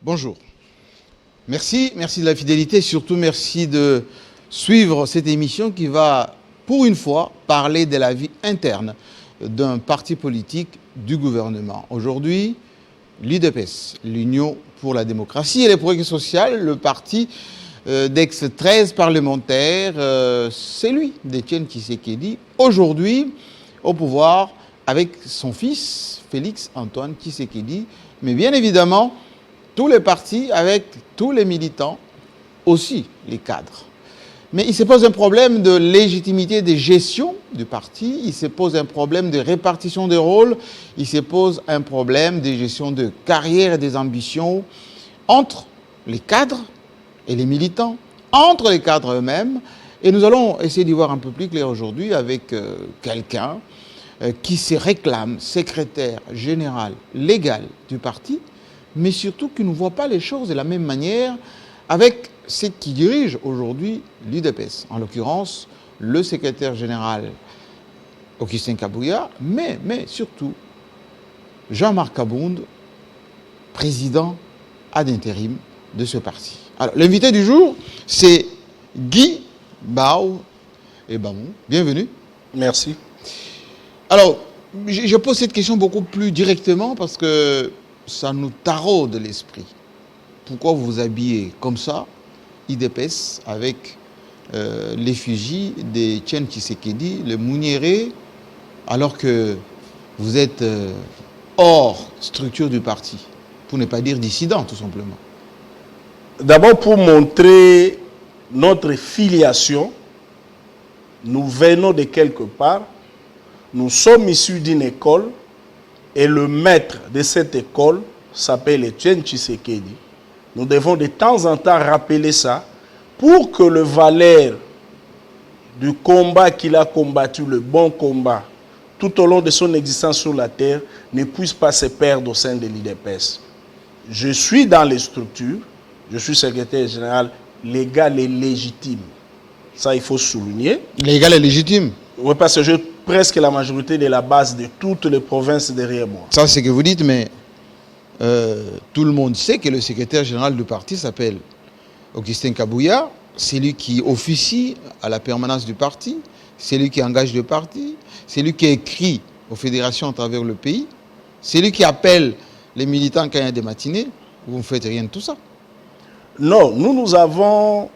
Bonjour. Merci de la fidélité, surtout merci de suivre cette émission qui va, pour une fois, parler de la vie interne d'un parti politique du gouvernement. Aujourd'hui, l'UDPS, l'Union pour la démocratie et les progrès sociaux, le parti d'ex-13 parlementaires, c'est lui, d'Étienne Tshisekedi, aujourd'hui au pouvoir avec son fils, Félix Antoine Tshisekedi, mais bien évidemment, tous les partis avec tous les militants, aussi les cadres. Mais il se pose un problème de légitimité de gestion du parti, il se pose un problème de répartition des rôles, il se pose un problème de gestion de carrière et des ambitions entre les cadres et les militants, entre les cadres eux-mêmes. Et nous allons essayer d'y voir un peu plus clair aujourd'hui avec quelqu'un qui se réclame secrétaire général légal du parti, mais surtout qui ne voit pas les choses de la même manière avec ceux qui dirigent aujourd'hui l'UDPS, en l'occurrence le secrétaire général Augustin Kabouya, mais surtout Jean-Marc Abound, président ad intérim de ce parti. Alors, l'invité du jour, c'est Guy Bao et Bamou. Bienvenue. Merci. Alors, je pose cette question beaucoup plus directement parce que ça nous taraude l'esprit. Pourquoi vous vous habillez comme ça, IDPS, avec l'effigie d'Étienne Tshisekedi, le Mouniéré, alors que vous êtes hors structure du parti, pour ne pas dire dissident, tout simplement? D'abord, pour montrer notre filiation, nous venons de quelque part, nous sommes issus d'une école, et le maître de cette école s'appelle Étienne Tshisekedi. Nous devons de temps en temps rappeler ça pour que le valeur du combat qu'il a combattu, le bon combat, tout au long de son existence sur la terre, ne puisse pas se perdre au sein de l'IDPS. Je suis dans les structures, je suis secrétaire général légal et légitime. Ça, il faut souligner. Légal et légitime? Oui, parce que j'ai presque la majorité de la base de toutes les provinces derrière moi. Ça, c'est ce que vous dites, mais tout le monde sait que le secrétaire général du parti s'appelle Augustin Kabouya. C'est lui qui officie à la permanence du parti, c'est lui qui engage le parti, c'est lui qui écrit aux fédérations à travers le pays, c'est lui qui appelle les militants quand il y a des matinées. Vous ne faites rien de tout ça. Non, nous avons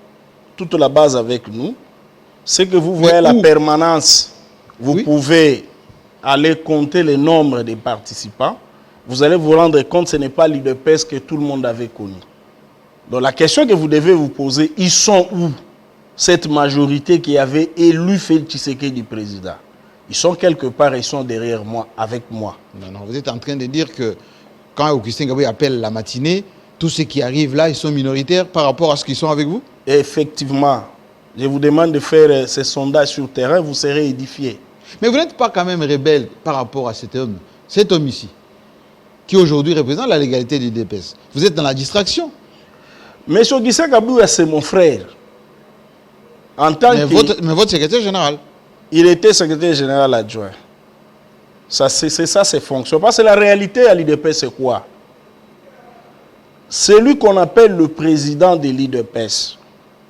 toute la base avec nous. C'est que vous voyez la permanence, vous pouvez aller compter le nombre de participants. Vous allez vous rendre compte que ce n'est pas l'UDPS que tout le monde avait connu. Donc la question que vous devez vous poser, ils sont où cette majorité qui avait élu Félix Tshisekedi du président? Ils sont quelque part, ils sont derrière moi, avec moi. Non, vous êtes en train de dire que quand Augustin Kabouya appelle la matinée, tous ceux qui arrivent là, ils sont minoritaires par rapport à ce qu'ils sont avec vous? Effectivement. Je vous demande de faire ces sondages sur le terrain, vous serez édifiés. Mais vous n'êtes pas quand même rebelle par rapport à cet homme ici, qui aujourd'hui représente la légalité du DPS. Vous êtes dans la distraction. M. Augustin Kabouya, c'est mon frère. Mais votre secrétaire général? Il était secrétaire général adjoint. C'est ça ses fonctions. Parce que la réalité à l'IDPS, c'est quoi? Celui qu'on appelle le président de l'IDPS,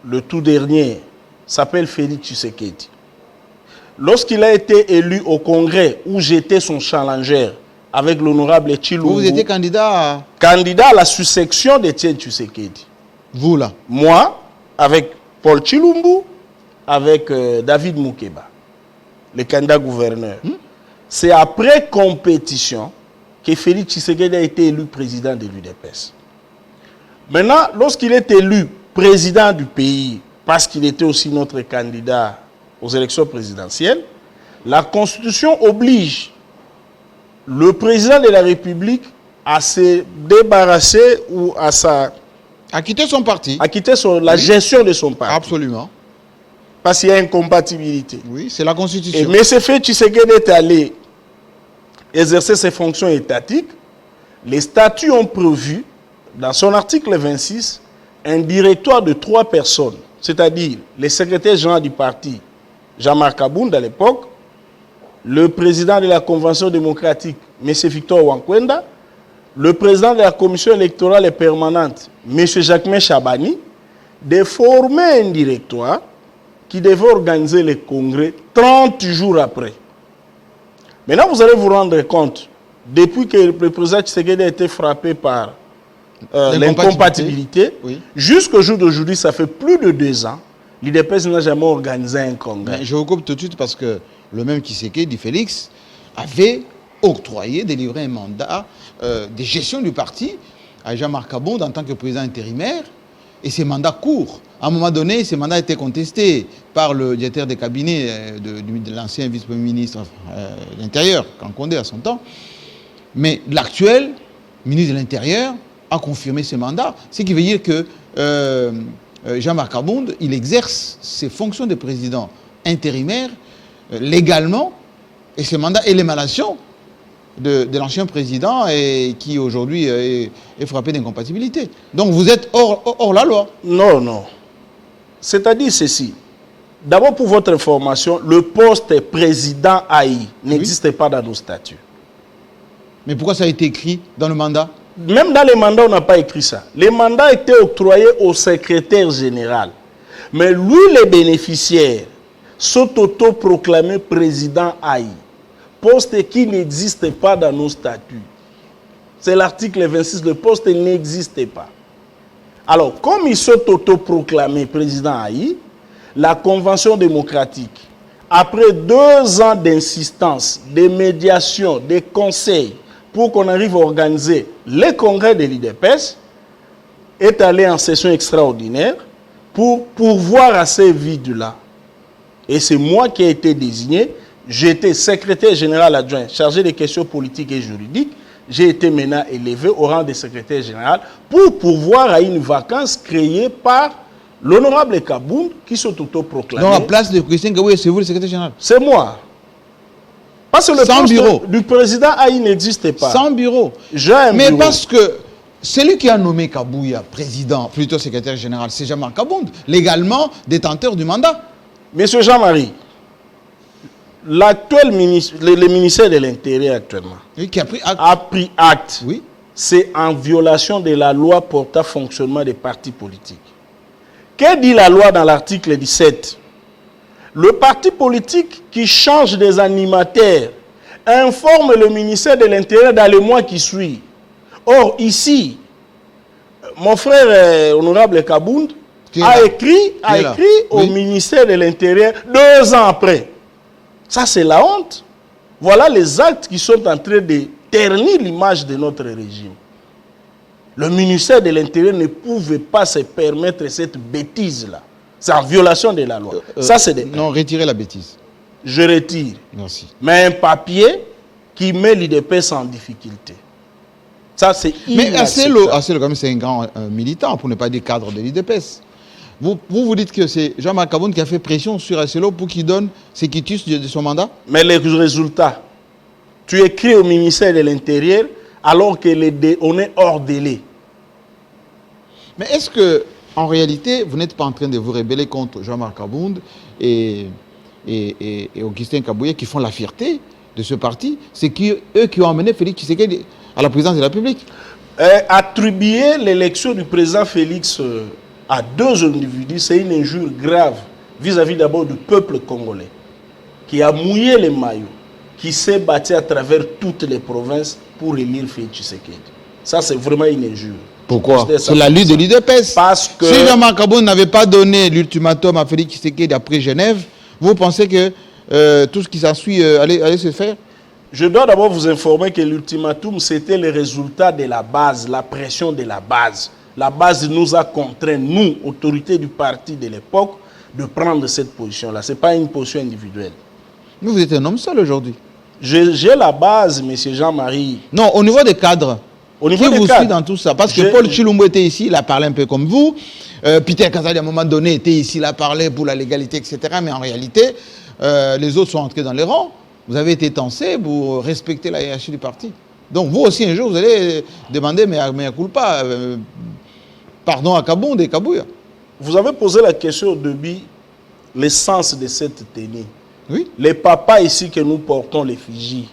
le tout dernier, s'appelle Félix Tshisekedi. Lorsqu'il a été élu au Congrès, où j'étais son challenger, avec l'honorable Tshilumbu. Vous étiez candidat Candidat à la succession d'Étienne Tshisekedi. Vous là? Moi, avec Paul Tshilumbu, avec David Moukeba, le candidat gouverneur. C'est après compétition que Félix Tshisekedi a été élu président de l'UDPS. Maintenant, lorsqu'il est élu président du pays, parce qu'il était aussi notre candidat aux élections présidentielles, la Constitution oblige le président de la République à se débarrasser ou à quitter son parti. À quitter la gestion de son parti. Absolument. Parce qu'il y a incompatibilité. Oui, c'est la Constitution. Et M. Félix Tshisekedi est allé exercer ses fonctions étatiques. Les statuts ont prévu, dans son article 26, un directoire de 3 personnes, c'est-à-dire le secrétaire général du parti, Jean-Marc Abound à l'époque, le président de la Convention démocratique, M. Victor Wankwenda, le président de la commission électorale permanente, M. Jacquemin Chabani, de former un directoire qui devait organiser le congrès 30 jours après. Maintenant, vous allez vous rendre compte, depuis que le président Tshisekedi a été frappé par l'incompatibilité, oui. Jusqu'au jour d'aujourd'hui, ça fait plus de 2 ans, l'UDPS n'a jamais organisé un congrès. Mais je vous coupe tout de suite parce que le même Tshisekedi, Félix, avait octroyé, délivré un mandat de gestion du parti à Jean-Marc Kabonde en tant que président intérimaire, et ces mandats courts. À un moment donné, ces mandats étaient contestés par le directeur des cabinets de l'ancien vice-premier ministre de l'Intérieur, Kankonde à son temps. Mais l'actuel ministre de l'Intérieur a confirmé ce mandat, ce qui veut dire que Jean-Marc Kabonde, il exerce ses fonctions de président intérimaire légalement, et ce mandat est l'émanation de l'ancien président et qui aujourd'hui est frappé d'incompatibilité. Donc vous êtes hors la loi. Non, non. C'est-à-dire ceci. D'abord, pour votre information, le poste président AI n'existe pas dans nos statuts. Mais pourquoi ça a été écrit dans le mandat? Même dans les mandats, on n'a pas écrit ça. Les mandats étaient octroyés au secrétaire général. Mais lui, les bénéficiaires, sont autoproclamés président AI. Poste qui n'existe pas dans nos statuts. C'est l'article 26, le poste n'existe pas. Alors, comme ils sont autoproclamés président AI, la Convention démocratique, après 2 ans d'insistance, de médiation, de conseils, pour qu'on arrive à organiser les congrès de l'UDPS, est allé en session extraordinaire pour pourvoir à ces vides-là. Et c'est moi qui ai été désigné. J'étais secrétaire général adjoint chargé des questions politiques et juridiques. J'ai été maintenant élevé au rang de secrétaire général pour pourvoir à une vacance créée par l'honorable Kabonde qui sont autoproclamés. Dans la place de Christian Kabouya, c'est vous le secrétaire général? C'est moi. Parce que le Sans poste bureau du président AI n'existe pas. Sans bureau. J'ai un Mais bureau. parce que celui qui a nommé Kabouya président, plutôt secrétaire général, c'est Jean-Marc Kabonde, légalement détenteur du mandat. Monsieur Jean-Marie, l'actuel ministre, le ministère de l'Intérieur actuellement, Oui, qui a pris acte. a pris acte. Oui. C'est en violation de la loi portant fonctionnement des partis politiques. Que dit la loi dans l'article 17? Le parti politique qui change des animateurs informe le ministère de l'Intérieur dans le mois qui suit. Or, ici, mon frère honorable Kabonde a écrit au Oui. ministère de l'Intérieur 2 ans après. Ça, c'est la honte. Voilà les actes qui sont en train de ternir l'image de notre régime. Le ministère de l'Intérieur ne pouvait pas se permettre cette bêtise-là. C'est en violation de la loi. Ça, c'est des... Non, retirez la bêtise. Je retire. Merci. Mais un papier qui met l'UDPS en difficulté. Ça, c'est Mais inacceptable. Asselo, quand même, c'est un grand militant, pour ne pas dire cadre de l'IDPS. Vous dites que c'est Jean-Marc Kabonde qui a fait pression sur Asselo pour qu'il donne ce quitus de son mandat? Mais les résultats, tu écris au ministère de l'Intérieur alors qu'on est hors délai. Mais est-ce que, en réalité, vous n'êtes pas en train de vous rebeller contre Jean-Marc Kabonde et Augustin Kabouya qui font la fierté de ce parti? C'est eux qui ont amené Félix Tshisekedi à la présidence de la République. Attribuer l'élection du président Félix à 2 individus, c'est une injure grave vis-à-vis d'abord du peuple congolais qui a mouillé les maillots, qui s'est battu à travers toutes les provinces pour élire Félix Tshisekedi. Ça, c'est vraiment une injure. Pourquoi? C'est la lutte de l'IDPS. Parce que... Si Jean-Marc Kabonde n'avait pas donné l'ultimatum à Félix Tshisekedi après Genève, vous pensez que tout ce qui s'ensuit allait se faire? Je dois d'abord vous informer que l'ultimatum, c'était le résultat de la base, la pression de la base. La base nous a contraints, nous, autorités du parti de l'époque, de prendre cette position-là. Ce n'est pas une position individuelle. Mais vous êtes un homme seul aujourd'hui. J'ai la base, M. Jean-Marie. Non, au niveau des cadres. Au niveau Qui des vous cadres, suit dans tout ça? Parce que Paul Chilombo était ici, il a parlé un peu comme vous. Peter Kazadi, à un moment donné, était ici, il a parlé pour la légalité, etc. Mais en réalité, les autres sont entrés dans les rangs. Vous avez été tensé pour respecter la hiérarchie du parti. Donc vous aussi, un jour, vous allez demander, mais à culpa, pardon à Kabonde et Kabouya. Vous avez posé la question au début, l'essence de cette tenue. Oui. Les papas ici que nous portons l'effigie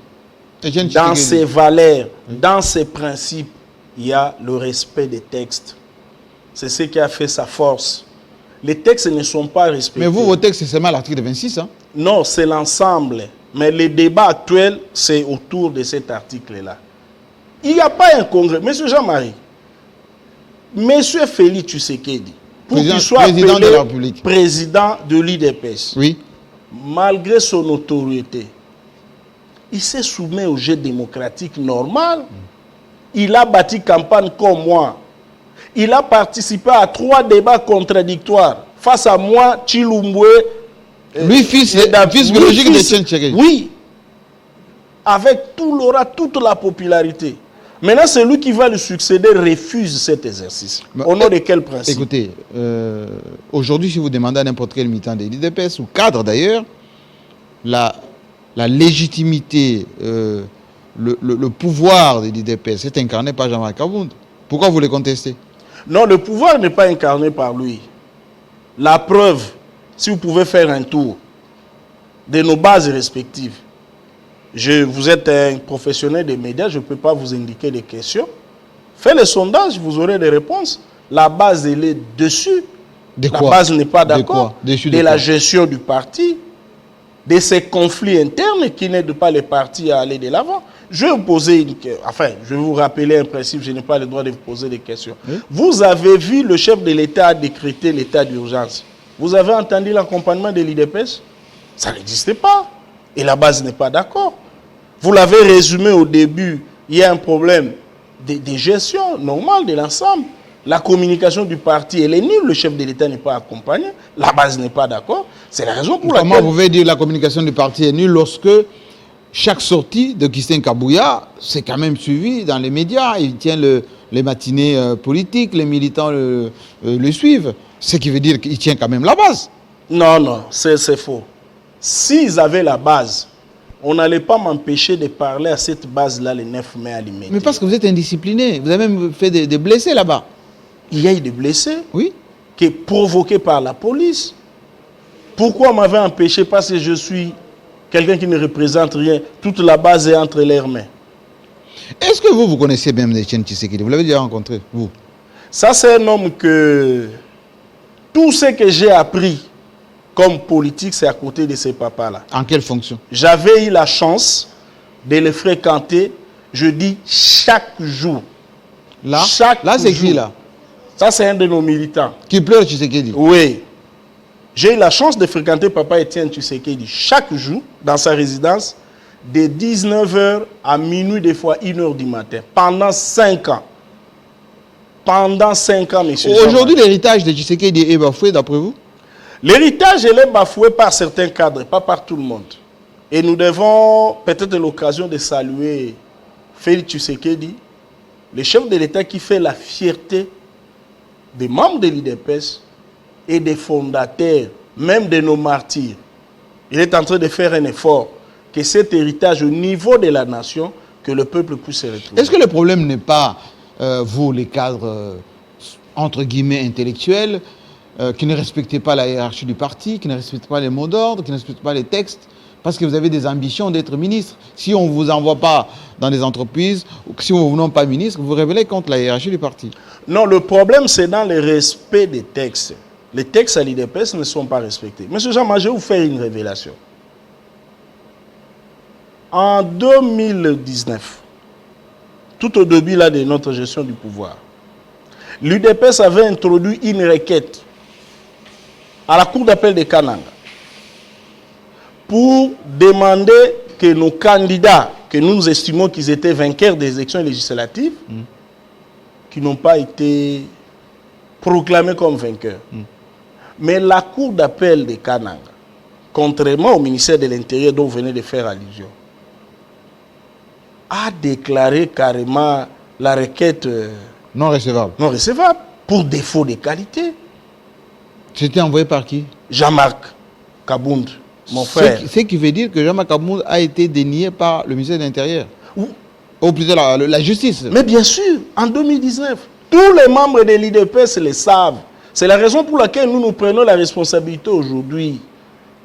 dans ses valeurs, dans ses principes, il y a le respect des textes. C'est ce qui a fait sa force. Les textes ne sont pas respectés. Mais vous, vos textes, c'est seulement l'article 26, hein? Non, c'est l'ensemble. Mais le débat actuel, c'est autour de cet article-là. Il n'y a pas un congrès. Monsieur Jean-Marie, Monsieur Félix Tshisekedi, pour qu'il soit président appelé de la République, président de l'IDPS, oui, malgré son autorité, il s'est soumis au jeu démocratique normal. Il a bâti campagne comme moi. Il a participé à 3 débats contradictoires. Face à moi, Chilumbwe, lui, fils biologique de Etienne Tshisekedi. Oui. Avec tout l'aura, toute la popularité. Maintenant, celui qui va le succéder refuse cet exercice. Au nom de quel principe? Écoutez, aujourd'hui, si vous demandez à n'importe quel militant de l'IDPS, ou cadre d'ailleurs, la légitimité, le pouvoir de l'IDPS est incarné par Jean-Marc Kabound. Pourquoi vous le contestez? Non, le pouvoir n'est pas incarné par lui. La preuve, si vous pouvez faire un tour de nos bases respectives. Vous êtes un professionnel des médias, je ne peux pas vous indiquer des questions. Faites le sondage, vous aurez des réponses. La base, elle est dessus. De la quoi? base n'est pas d'accord. De la gestion du parti, de ces conflits internes qui n'aident pas les partis à aller de l'avant. Je vais vous poser je vais vous rappeler un principe, je n'ai pas le droit de vous poser des questions. Oui? Vous avez vu le chef de l'État décréter l'état d'urgence. Vous avez entendu l'accompagnement de l'IDPS? Ça n'existait pas. Et la base n'est pas d'accord. Vous l'avez résumé au début, il y a un problème de gestion normale de l'ensemble. La communication du parti, elle est nulle, le chef de l'État n'est pas accompagné, la base n'est pas d'accord. C'est la raison pour laquelle... Comment vous pouvez dire que la communication du parti est nulle lorsque chaque sortie de Christian Kabouya, c'est quand même suivi dans les médias, il tient les matinées politiques, les militants le suivent, ce qui veut dire qu'il tient quand même la base. Non, non, c'est faux. S'ils avaient la base, on n'allait pas m'empêcher de parler à cette base-là le 9 mai à l'immédiat. Mais parce que vous êtes indiscipliné, vous avez même fait des blessés là-bas. Il y a eu des blessés? Oui. Qui est provoqué par la police. Pourquoi on m'avait empêché? Parce que je suis quelqu'un qui ne représente rien. Toute la base est entre leurs mains. Est-ce que vous connaissez bien Etienne Tshisekedi? Vous l'avez déjà rencontré, vous? Ça, c'est un homme que... Tout ce que j'ai appris comme politique, c'est à côté de ces papas-là. En quelle fonction? J'avais eu la chance de les fréquenter, je dis, chaque jour. Là, là c'est qui là? Ça, c'est un de nos militants. Qui pleure Tshisekedi? Oui. J'ai eu la chance de fréquenter Papa Etienne Tshisekedi chaque jour dans sa résidence, de 19h à minuit, des fois 1h du matin, pendant 5 ans. Pendant 5 ans, monsieur. Aujourd'hui, l'héritage de Tshisekedi est bafoué, d'après vous? L'héritage, il est bafoué par certains cadres, pas par tout le monde. Et nous devons peut-être l'occasion de saluer Félix Tshisekedi, le chef de l'État qui fait la fierté des membres de l'IDPS et des fondateurs, même de nos martyrs. Il est en train de faire un effort que cet héritage au niveau de la nation, que le peuple puisse se retrouver. Est-ce que le problème n'est pas, vous, les cadres, entre guillemets, intellectuels, qui ne respectez pas la hiérarchie du parti, qui ne respectez pas les mots d'ordre, qui ne respectez pas les textes, parce que vous avez des ambitions d'être ministre. Si on ne vous envoie pas dans des entreprises, ou si on ne vous nomme pas ministre, vous vous rebellez contre la hiérarchie du parti. Non, le problème, c'est dans le respect des textes. Les textes à l'IDPS ne sont pas respectés. Monsieur Jean, je vais vous faire une révélation. En 2019, tout au début là, de notre gestion du pouvoir, l'UDPS avait introduit une requête à la Cour d'appel de Kananga pour demander que nos candidats, que nous estimons qu'ils étaient vainqueurs des élections législatives, qui n'ont pas été proclamés comme vainqueurs. Mais la Cour d'appel de Kananga, contrairement au ministère de l'Intérieur dont vous venez de faire allusion, a déclaré carrément la requête non recevable. Non recevable, pour défaut de qualité. C'était envoyé par qui? Jean-Marc Kabound, mon frère. Ce qui veut dire que Jean-Marc Kabound a été dénié par le ministère de l'Intérieur. Ou plutôt la justice. Mais bien sûr, en 2019, tous les membres de l'IDPS le savent. C'est la raison pour laquelle nous prenons la responsabilité aujourd'hui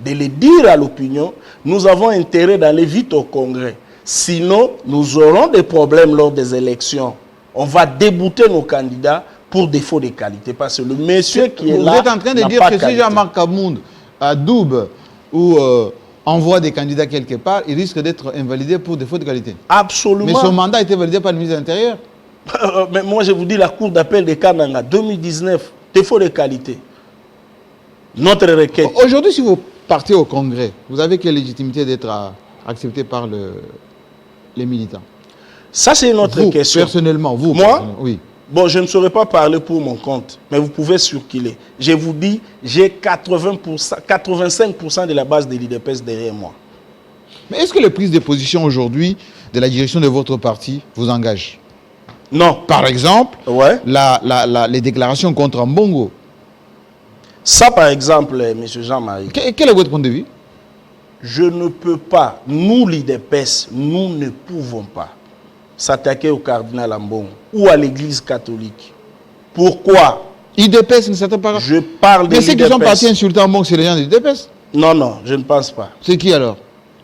de le dire à l'opinion. Nous avons intérêt d'aller vite au Congrès. Sinon, nous aurons des problèmes lors des élections. On va débouter nos candidats pour défaut de qualité. Parce que le monsieur qui est là. Vous êtes en train de dire que si Jean-Marc Kabound adoube ou envoie des candidats quelque part, il risque d'être invalidé pour défaut de qualité. Absolument. Mais son mandat a été validé par le ministre de l'Intérieur. Mais moi, je vous dis, la Cour d'appel de Kananga, 2019, défaut de qualité. Notre requête. Aujourd'hui, si vous partez au Congrès, vous avez quelle légitimité d'être accepté par les militants? Ça, c'est une autre question. Personnellement, vous. Moi, oui. Bon, je ne saurais pas parler pour mon compte, mais vous pouvez circuler. Je vous dis, j'ai 85% de la base de l'IDPS derrière moi. Mais est-ce que les prises de position aujourd'hui de la direction de votre parti vous engagent? Non. Par exemple, ouais. Les déclarations contre Mbongo. Ça, par exemple, M. Jean-Marie. Quel est votre point de vue? Je ne peux pas, nous l'IDPS, nous ne pouvons pas s'attaquer au cardinal Ambongo ou à l'église catholique. Pourquoi? IDPS ne s'attaque pas. Je parle de l'IDPS. Mais ceux qui sont partis insulter Ambongo, c'est les gens de l'IDPS? Non, non, je ne pense pas. C'est qui alors?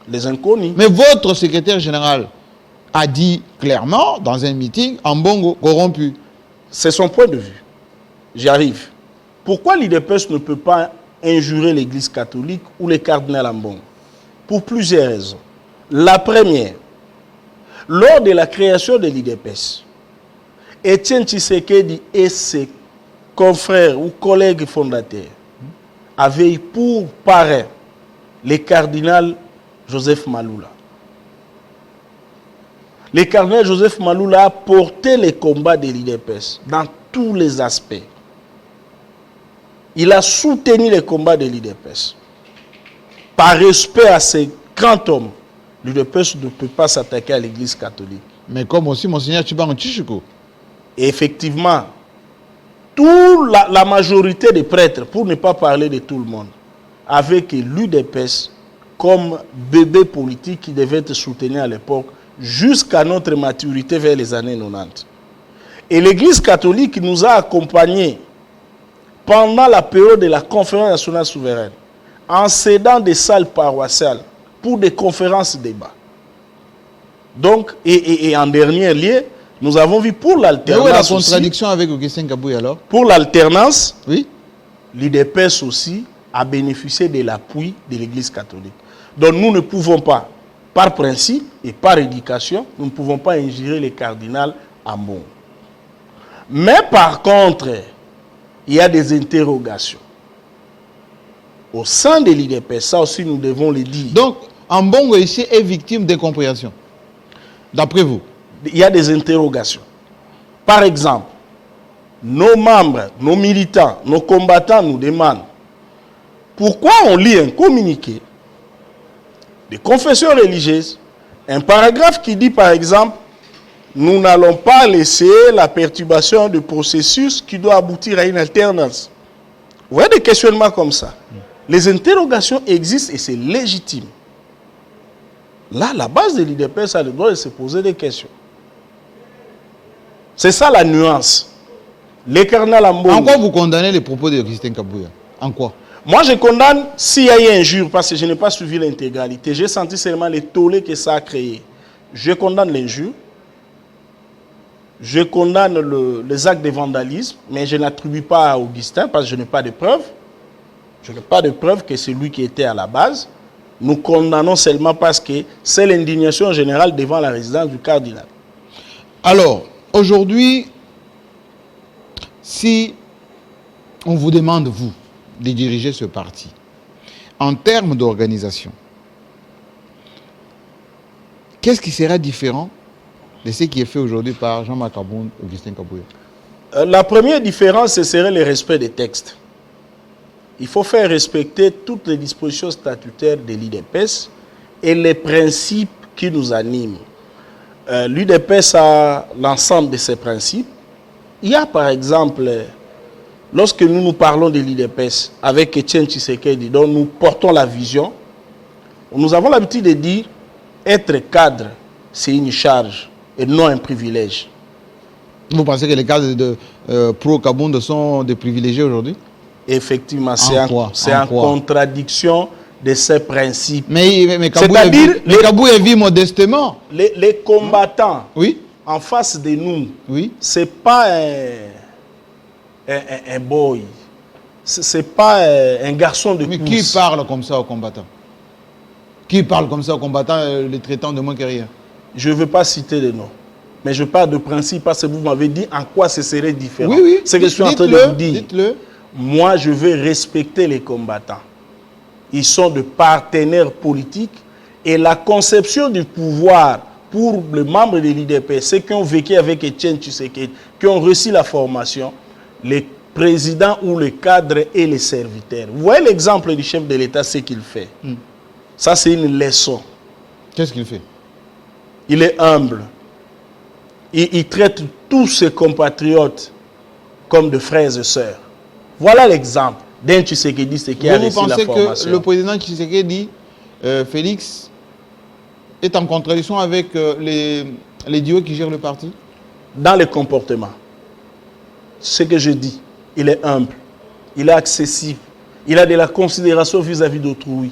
Les inconnus. Mais votre secrétaire général a dit clairement dans un meeting Ambongo corrompu. C'est son point de vue. J'y arrive. Pourquoi l'IDPS ne peut pas injurer l'église catholique ou les cardinals Ambongo? Pour plusieurs raisons. La première, lors de la création de l'IDPS, Étienne Tshisekedi et ses confrères ou collègues fondateurs avaient pour parrain le cardinal Joseph Maloula. Le cardinal Joseph Maloula a porté les combats de l'IDPS dans tous les aspects. Il a soutenu les combats de l'IDPS. Par respect à ces grands hommes, l'UDPS ne peut pas s'attaquer à l'église catholique. Mais comme aussi Monseigneur Tshibanga Tshishiko. Effectivement, la majorité des prêtres, pour ne pas parler de tout le monde, avec l'UDPS comme bébé politique qui devait être soutenu à l'époque, jusqu'à notre maturité vers les années 90. Et l'église catholique nous a accompagnés pendant la période de la conférence nationale souveraine, en cédant des salles paroissiales pour des conférences débats. Donc, et en dernier lieu, nous avons vu pour l'alternance. Mais où est la contradiction avec Augustin Kabouya alors? Pour l'alternance, oui, l'IDPS aussi a bénéficié de l'appui de l'Église catholique. Donc nous ne pouvons pas, par principe et par éducation, nous ne pouvons pas injurer les cardinals Ambongo. Mais par contre, il y a des interrogations. Au sein de l'IDPS, ça aussi nous devons le dire. Donc, Ambongo ici est victime d'incompréhension. D'après vous? Il y a des interrogations. Par exemple, nos membres, nos militants, nos combattants nous demandent pourquoi on lit un communiqué des confessions religieuses, un paragraphe qui dit par exemple, nous n'allons pas laisser la perturbation du processus qui doit aboutir à une alternance. Vous voyez des questionnements comme ça. Les interrogations existent et c'est légitime. Là, la base de l'IDPS a le droit de se poser des questions. C'est ça la nuance. Les cardinals Ambongo. En quoi vous condamnez les propos de Augustin Kabouya? En quoi? Moi, je condamne s'il y a eu injure, parce que je n'ai pas suivi l'intégralité. J'ai senti seulement les tollés que ça a créé. Je condamne l'injure. Je condamne les actes de vandalisme, mais je n'attribue pas à Augustin, parce que je n'ai pas de preuves. Je n'ai pas de preuves que c'est lui qui était à la base. Nous condamnons seulement parce que c'est l'indignation générale devant la résidence du cardinal. Alors, aujourd'hui, si on vous demande, vous, de diriger ce parti, en termes d'organisation, qu'est-ce qui sera différent de ce qui est fait aujourd'hui par Jean-Marc Kabound, Augustin Kabouya? La première différence, ce serait le respect des textes. Il faut faire respecter toutes les dispositions statutaires de l'IDPS et les principes qui nous animent. L'UDPS a l'ensemble de ces principes. Il y a par exemple, lorsque nous parlons de l'IDPS avec Étienne Tshisekedi, dont nous portons la vision, nous avons l'habitude de dire être cadre, c'est une charge et non un privilège. Vous pensez que les cadres de pro-Kabound sont des privilégiés aujourd'hui? Effectivement, c'est en contradiction de ces principes. Mais C'est-à-dire, Kabouya vit modestement. Les combattants Oui. en face de nous, Oui. c'est pas un boy. C'est pas un garçon de Mais course. qui parle comme ça aux combattants? Qui parle comme ça aux combattants, les traitant de moins que rien? Je ne veux pas citer de nom. Mais je parle de principe parce que vous m'avez dit en quoi ce serait différent. Oui, oui. C'est ce que je suis en train de vous dire. Dites-le. Moi, je veux respecter les combattants. Ils sont de partenaires politiques et la conception du pouvoir pour les membres de l'IDP, ceux qui ont vécu avec Etienne Tshisekedi, qui ont reçu la formation, les présidents ou les cadres et les serviteurs. Vous voyez l'exemple du chef de l'État, ce qu'il fait. Ça, c'est une leçon. Qu'est-ce qu'il fait? Il est humble. Il traite tous ses compatriotes comme de frères et sœurs. Voilà l'exemple d'un Tshisekedi qui a reçu la formation. Vous pensez que le président Tshisekedi, Félix, est en contradiction avec les duos qui gèrent le parti? Dans le comportement, ce que je dis, il est humble, il est accessible, il a de la considération vis-à-vis d'autrui.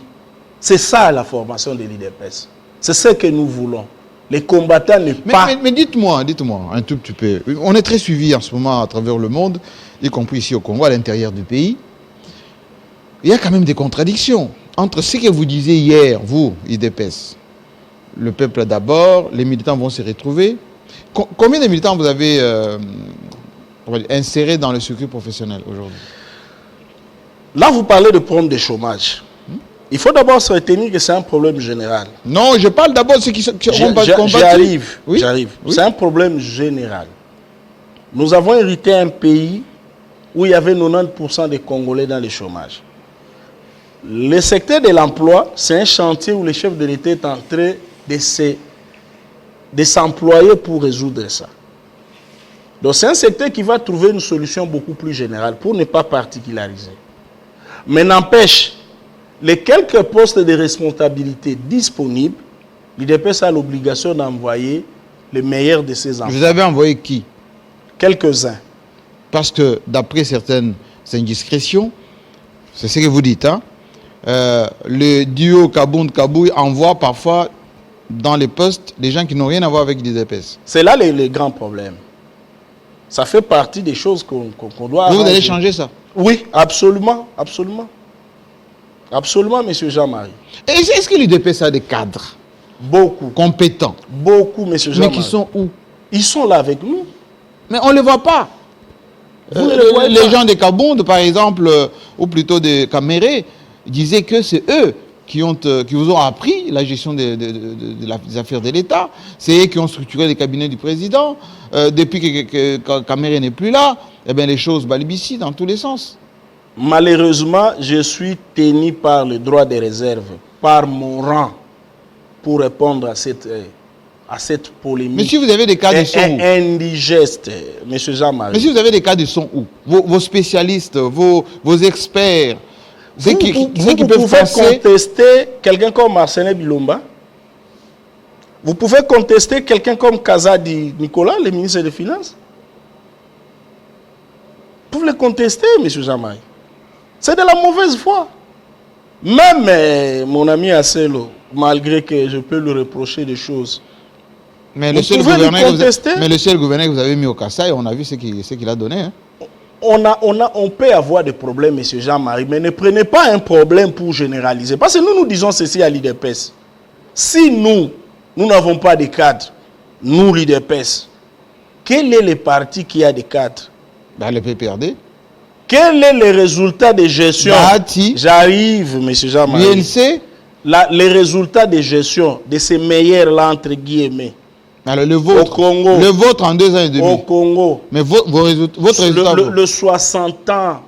C'est ça la formation de l'IDPS. C'est ce que nous voulons. Les combattants ne pas... Mais dites-moi un tout petit peu. On est très suivi en ce moment à travers le monde, y compris ici au Congo, à l'intérieur du pays. Il y a quand même des contradictions entre ce que vous disiez hier, vous, IDPS. Le peuple d'abord, les militants vont se retrouver. Combien de militants vous avez insérés dans le circuit professionnel aujourd'hui? Là, vous parlez de problème de chômage. Il faut d'abord se retenir que c'est un problème général. Non, je parle d'abord de ceux qui ont combattu. J'arrive, oui? j'arrive. Oui? C'est un problème général. Nous avons hérité un pays où il y avait 90% des Congolais dans le chômage. Le secteur de l'emploi, c'est un chantier où le chef de l'État est en train de s'employer pour résoudre ça. Donc c'est un secteur qui va trouver une solution beaucoup plus générale pour ne pas particulariser. Mais n'empêche, les quelques postes de responsabilité disponibles, l'IDPS a l'obligation d'envoyer les meilleurs de ses enfants. Vous avez envoyé qui? Quelques-uns. Parce que d'après certaines indiscrétions, c'est ce que vous dites, hein, le duo Kabound-Kabouy envoie parfois dans les postes des gens qui n'ont rien à voir avec l'IDPS. C'est là le grand problème. Ça fait partie des choses qu'on doit... Vous allez changer ça? Oui, absolument, absolument. Absolument, M. Jean-Marie. Est-ce que l'UDPS a des cadres? Beaucoup. Compétents? Beaucoup, M. Jean-Marie. Mais qui sont où? Ils sont là avec nous. Mais on ne les voit pas. Les gens de Kabound, par exemple, ou plutôt de Caméré, disaient que c'est eux qui vous ont appris la gestion des affaires de l'État. C'est eux qui ont structuré les cabinets du président. Depuis que Caméré n'est plus là, eh bien, les choses balbutient dans tous les sens. Malheureusement, je suis tenu par le droit de réserve, par mon rang, pour répondre à cette polémique. Mais si vous avez des cas de son où? Indigeste, M. Jean-Marie. Mais si vous avez des cas de son où? Vos spécialistes, vos experts, vous pouvez contester quelqu'un comme Marcelin Bilomba. Vous pouvez contester quelqu'un comme Kazadi Nicolas, le ministre des Finances. Vous pouvez le contester, M. Jean-Marie. C'est de la mauvaise foi. Même mon ami Asselo, malgré que je peux lui reprocher des choses. Mais le seul gouverneur que vous avez mis au Kassai, on a vu ce qu'il a donné. Hein. On peut avoir des problèmes, M. Jean-Marie, mais ne prenez pas un problème pour généraliser. Parce que nous disons ceci à l'IDPS. Si nous n'avons pas de cadres, nous, l'IDPS, quel est le parti qui a des cadres? Le PPRD. Quel est le résultat de gestion? J'arrive, M. Jean-Marie. l'INC. Les résultats de gestion de ces meilleurs-là, entre guillemets. Alors, le vôtre, au Congo, le vôtre en 2 ans et demi. Au Congo. Mais votre résultat. Le 60 ans,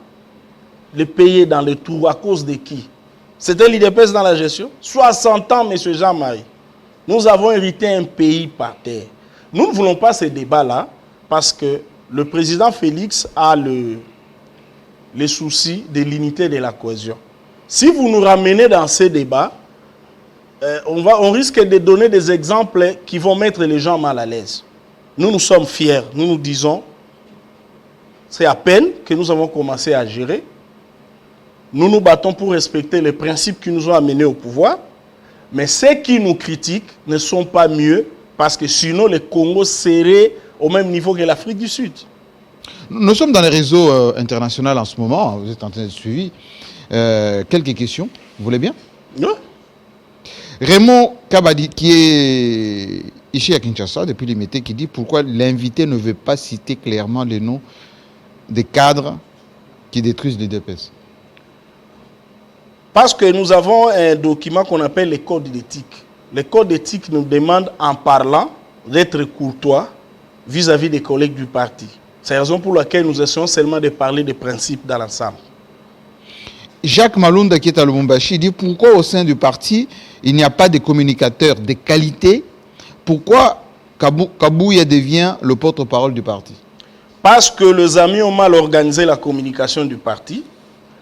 le pays dans le trou, à cause de qui? C'était l'IDPS dans la gestion? 60 ans, M. Jean-Marie. Nous avons hérité un pays par terre. Nous ne voulons pas ce débat-là parce que le président Félix a les soucis de l'unité de la cohésion. Si vous nous ramenez dans ces débats, on risque de donner des exemples qui vont mettre les gens mal à l'aise. Nous sommes fiers. Nous disons, c'est à peine que nous avons commencé à gérer. Nous nous battons pour respecter les principes qui nous ont amenés au pouvoir. Mais ceux qui nous critiquent ne sont pas mieux parce que sinon le Congo serait au même niveau que l'Afrique du Sud. Nous sommes dans les réseaux internationaux en ce moment, vous êtes en train de suivre. Quelques questions, vous voulez bien? Oui. Raymond Kabadi, qui est ici à Kinshasa depuis l'été, qui dit pourquoi l'invité ne veut pas citer clairement les noms des cadres qui détruisent l'UDPS. Parce que nous avons un document qu'on appelle le code d'éthique. Le code d'éthique nous demande en parlant d'être courtois vis-à-vis des collègues du parti. C'est la raison pour laquelle nous essayons seulement de parler des principes dans l'ensemble. Jacques Malunda, qui est à Lubumbashi, dit pourquoi au sein du parti, il n'y a pas de communicateurs de qualité. Pourquoi Kabouya devient le porte-parole du parti? Parce que les amis ont mal organisé la communication du parti.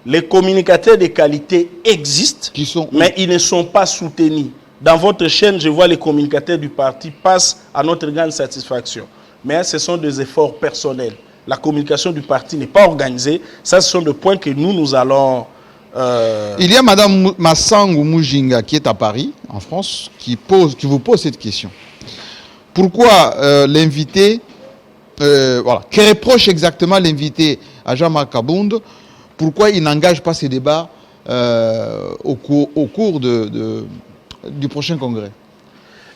Les communicateurs de qualité existent, mais ils ne sont pas soutenus. Dans votre chaîne, je vois les communicateurs du parti passent à notre grande satisfaction. Mais ce sont des efforts personnels. La communication du parti n'est pas organisée. Ça, ce sont des points que nous allons... Il y a Mme Massangou Mujinga qui est à Paris, en France, qui vous pose cette question. Pourquoi l'invité, qui reproche exactement l'invité à Jean-Marc Kabound, pourquoi il n'engage pas ces débats au cours du prochain congrès?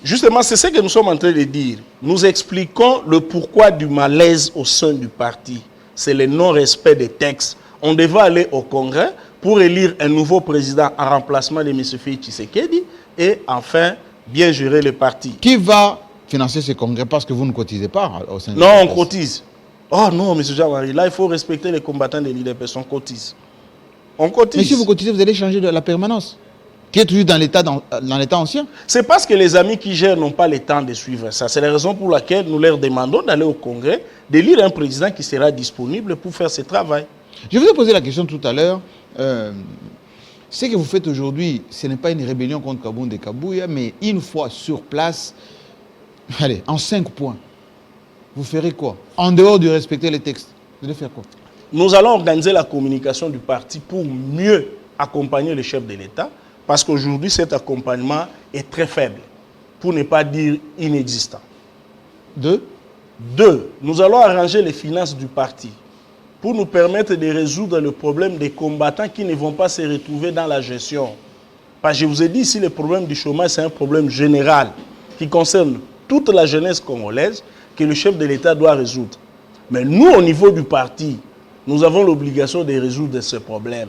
Justement, c'est ce que nous sommes en train de dire. Nous expliquons le pourquoi du malaise au sein du parti. C'est le non-respect des textes. On devait aller au congrès pour élire un nouveau président en remplacement de M. Félix Tshisekedi et enfin bien gérer le parti. Qui va financer ce congrès parce que vous ne cotisez pas au sein du Non, on cotise. Oh non, M. Jean-Marie, là il faut respecter les combattants de l'UDPS, on cotise. On cotise. Mais si vous cotisez, vous allez changer de la permanence, qui est toujours dans l'état ancien. C'est parce que les amis qui gèrent n'ont pas le temps de suivre ça. C'est la raison pour laquelle nous leur demandons d'aller au congrès, d'élire un président qui sera disponible pour faire ce travail. Je vous ai posé la question tout à l'heure. Ce que vous faites aujourd'hui, ce n'est pas une rébellion contre Kabound et Kabouya, mais une fois sur place, allez, en 5 points, vous ferez quoi? En dehors de respecter les textes, vous allez faire quoi? Nous allons organiser la communication du parti pour mieux accompagner le chef de l'État, parce qu'aujourd'hui, cet accompagnement est très faible, pour ne pas dire inexistant. Deux, nous allons arranger les finances du parti pour nous permettre de résoudre le problème des combattants qui ne vont pas se retrouver dans la gestion. Parce que je vous ai dit ici, le problème du chômage, c'est un problème général qui concerne toute la jeunesse congolaise que le chef de l'État doit résoudre. Mais nous, au niveau du parti, nous avons l'obligation de résoudre ce problème.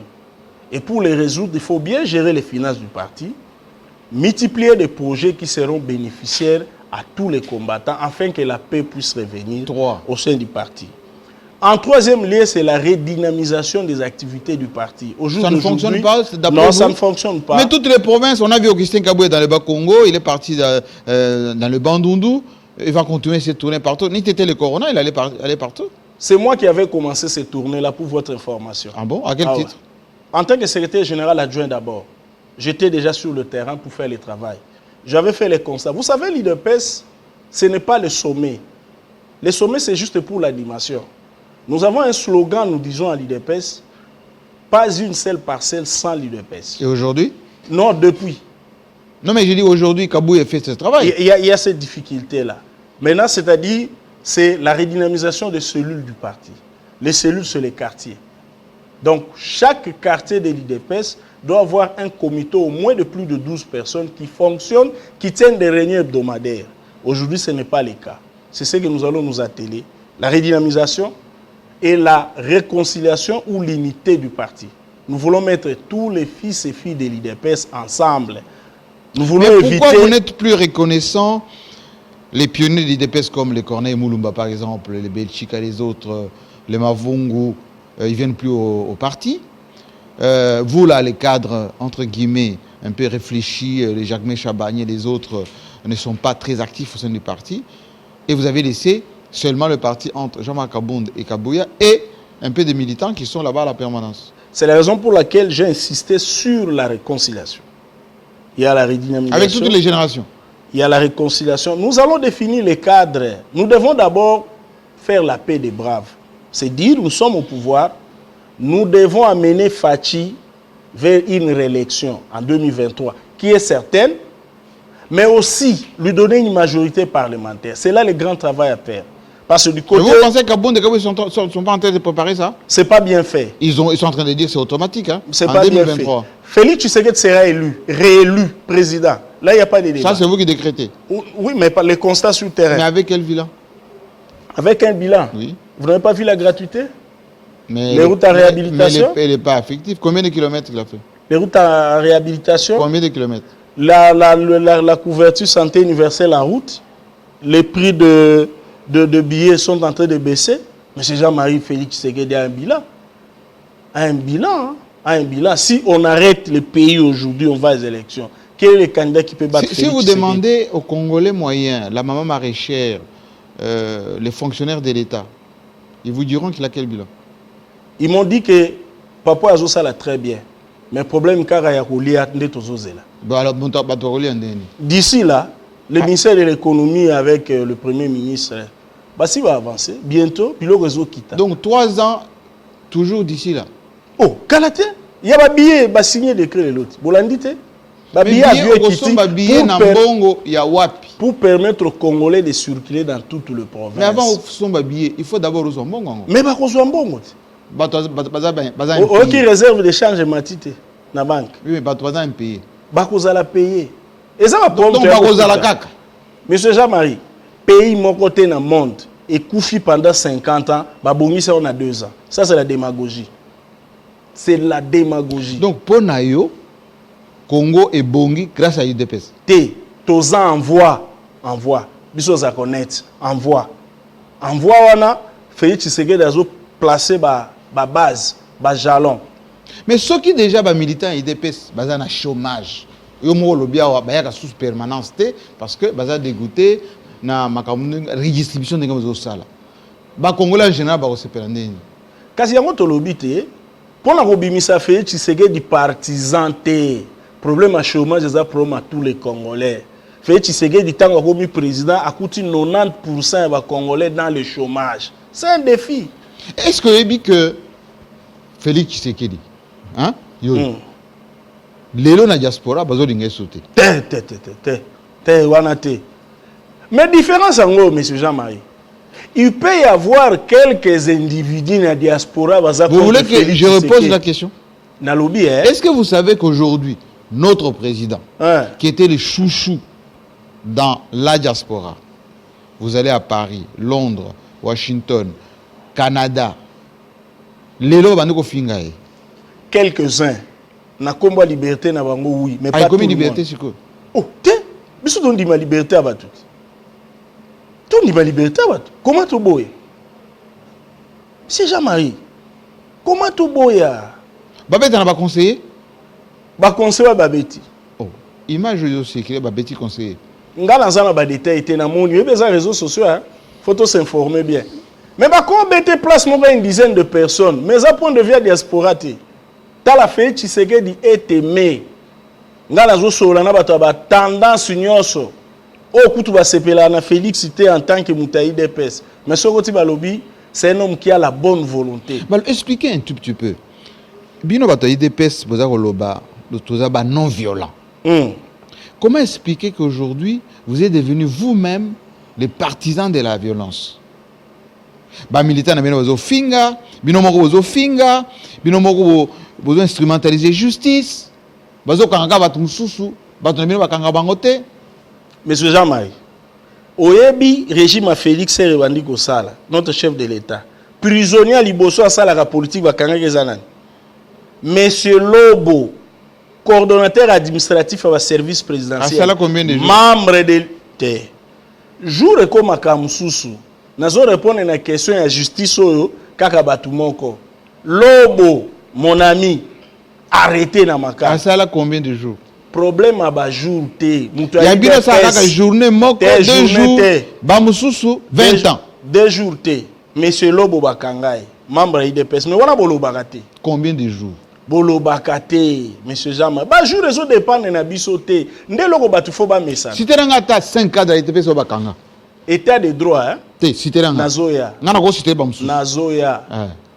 Et pour les résoudre, il faut bien gérer les finances du parti, multiplier des projets qui seront bénéficiaires à tous les combattants afin que la paix puisse revenir au sein du parti. En troisième lieu, c'est la redynamisation des activités du parti. Ça ne fonctionne pas? Non, ça ne fonctionne pas. Mais toutes les provinces, on a vu Augustin Kabouya dans le Bas-Congo, il est parti dans le Bandundu, il va continuer ses tournées partout. Ni t'étais le Corona, il allait partout. C'est moi qui avais commencé ces tournées-là pour votre information. Ah bon? À quel titre? En tant que secrétaire général adjoint d'abord, j'étais déjà sur le terrain pour faire le travail. J'avais fait les constats. Vous savez, l'UDPS, ce n'est pas le sommet. Le sommet, c'est juste pour l'animation. Nous avons un slogan, nous disons à l'UDPS, pas une seule parcelle sans l'UDPS. Et aujourd'hui? Non, depuis. Non, mais je dis aujourd'hui, Kabouya fait ce travail. Il y a cette difficulté-là. Maintenant, c'est-à-dire, c'est la redynamisation des cellules du parti. Les cellules, c'est les quartiers. Donc, chaque quartier de l'UDPS doit avoir un comité au moins de plus de 12 personnes qui fonctionnent, qui tiennent des réunions hebdomadaires. Aujourd'hui, ce n'est pas le cas. C'est ce que nous allons nous atteler. La redynamisation et la réconciliation ou l'unité du parti. Nous voulons mettre tous les fils et filles de l'UDPS ensemble. Nous voulons éviter... Pourquoi vous n'êtes plus reconnaissant les pionniers de l'UDPS comme les Corneille Moulumba, par exemple, les Belchika, les autres, les Mavungu, ils ne viennent plus au parti. Vous, là, les cadres, entre guillemets, un peu réfléchis, les Jacques Chabagné, les autres, ne sont pas très actifs au sein du parti. Et vous avez laissé seulement le parti entre Jean-Marc Kabound et Kabouya et un peu de militants qui sont là-bas à la permanence. C'est la raison pour laquelle j'ai insisté sur la réconciliation. Il y a la redynamisation. Avec toutes les générations. Il y a la réconciliation. Nous allons définir les cadres. Nous devons d'abord faire la paix des braves. C'est dire, nous sommes au pouvoir. Nous devons amener Fachi vers une réélection en 2023 qui est certaine, mais aussi lui donner une majorité parlementaire. C'est là le grand travail à faire. Parce que du côté... Mais vous pensez qu'à Bonde ils sont pas en train de préparer ça? C'est pas bien fait. Ils sont en train de dire que c'est automatique. Hein, c'est en pas 2023. bien fait. Félix Tshisekedi sera élu, réélu président. Là, il n'y a pas de débat. Ça, c'est vous qui décrétez. Oui, mais pas les constats sur le terrain. Mais avec quel bilan? Avec un bilan. Oui. Vous n'avez pas vu la gratuité? Mais les routes à réhabilitation? Mais elle n'est pas affective. Combien de kilomètres il a fait? Les routes à réhabilitation? Combien de kilomètres? La couverture santé universelle en route. Les prix de billets sont en train de baisser. M. Jean-Marie Félix Tshisekedi a un bilan. A un bilan. Hein? A un bilan. Si on arrête le pays aujourd'hui, on va aux élections. Quel est le candidat qui peut battre Félix Si vous Tshisekedi? demandez aux Congolais moyens, la maman maraîchère, les fonctionnaires de l'État, ils vous diront qu'il a quel bilan? Ils m'ont dit que Papa Azo ça l'a très bien. Mais le problème c'est que d'ici là, le ministère de l'économie avec le premier ministre, si va avancer, bientôt, puis le réseau quitte. Donc 3 ans, toujours d'ici là. Oh, Kalate, il y a un billet, il signé décret l'autre. Vous l'avez dit? Pour permettre aux Congolais de circuler dans toute le province. Mais avant de billet, il faut d'abord aux bongo. Mais pas qu'on soit bon. Qui réserve de change matite na banque. Oui, mais pas 3 ans payé. Ba ko la payer. Et ça va prendre. Donc ba ko la kaka. Monsieur Jean-Marie, pays mon côté dans le monde et koufi pendant 50 ans, ba bongi ça on a 2 ans. Ça c'est la démagogie. C'est la démagogie. Donc pour Nayo, Congo est bongi grâce à UDPS. Toza envoie. Biso za connaître, envoie wana Félix Tshisekedi azo placer ba base, ba jalon. Mais ceux qui déjà ba militants UDPS, baza na chômage. Yo mo lobia wa ba ya sous permanence parce que baza dégoûté na makamu redistribution de ngazo sala. Ba Congolais en général ba ko sepela ndeni. Kasi yango to lobité pour la robimisa Félix Tshisekedi partisan té. Problème à chômage, c'est un problème à tous les Congolais. Félix Tshisekedi tant que président a coûté 90% des Congolais dans le chômage. C'est un défi. Est-ce que vous avez dit que Félix Tshisekedi, hein, l'élo na diaspora, bazo lingé sauter. Mais différence en gros, monsieur Jean-Marie. Il peut y avoir quelques individus dans la diaspora. Vous voulez que je repose la question? Est-ce que vous savez qu'aujourd'hui, notre président, qui était le chouchou dans la diaspora, vous allez à Paris, Londres, Washington, Canada, l'élo banoko fingaye. Quelques-uns. Na combat liberté na bango oui, mais pas tout le monde. Liberté c'est quoi? Oh, biso don di ma liberté à tout. Ton di ma liberté à tout. Comment tu boye? C'est Jean-Marie. Comment tu boye? Babeta na ba conseiller? Ba conseiller babeti. Oh, image aussi que babeti conseiller. Ngala nzana ba détail était na monde, mais les réseaux sociaux hein. Faut s'informer bien. Mais bah quand bête place mon une dizaine de personnes, mais à point de vue diaspora té. T'as la fait Tshisekedi est aimé. Ngala zo solana bato ba tendance nyonso. O kutu ba sepela na Félixité en tant que Moutaï DPS. Mais ce côté balobi, c'est un homme qui a la bonne volonté. Bah expliquez un tout petit peu. Bino bato IDPS boza koloba, toza ba non violent. Comment expliquer qu'aujourd'hui vous êtes devenus vous-même les partisans de la violence? Ba militant na bino bozo finga, bino moko bozo finga, bino moko bozo instrumentaliser justice. Bazo kanga batu mususu, batu na bino bakanga bango te. Monsieur Jean-Marie, oyebi régime à Félix Rebandi Kosala, notre chef de l'État. Prisonnier liboso à sala la politique bakanga kezanan. Monsieur Lobo, coordonnateur administratif à la service présidentiel. À combien de jours? Membre de l'État. Jour et comme à Kamsusu. Nazo répondre à la question de la justice oyo kaka batu moko. Lobo, mon ami, arrêtez na maka. À ça là combien de jours? Problème à ba jour té. Il y a bien ça kaka journée moko 2 jours. Ba mususu 20 ans. 2 jours té. Monsieur Lobo bakangai, membre de l'IDPS. Mais wana bolo bakate. Combien de jours? Bolo bakate, monsieur Jean-Marie. Ba jour réseau dépend na biso té. Ndeloko batu fo ba message. Si tu as 5 cadres de l'IDPS au bakanga. État de droit, hein? Nazoya. Nazoya.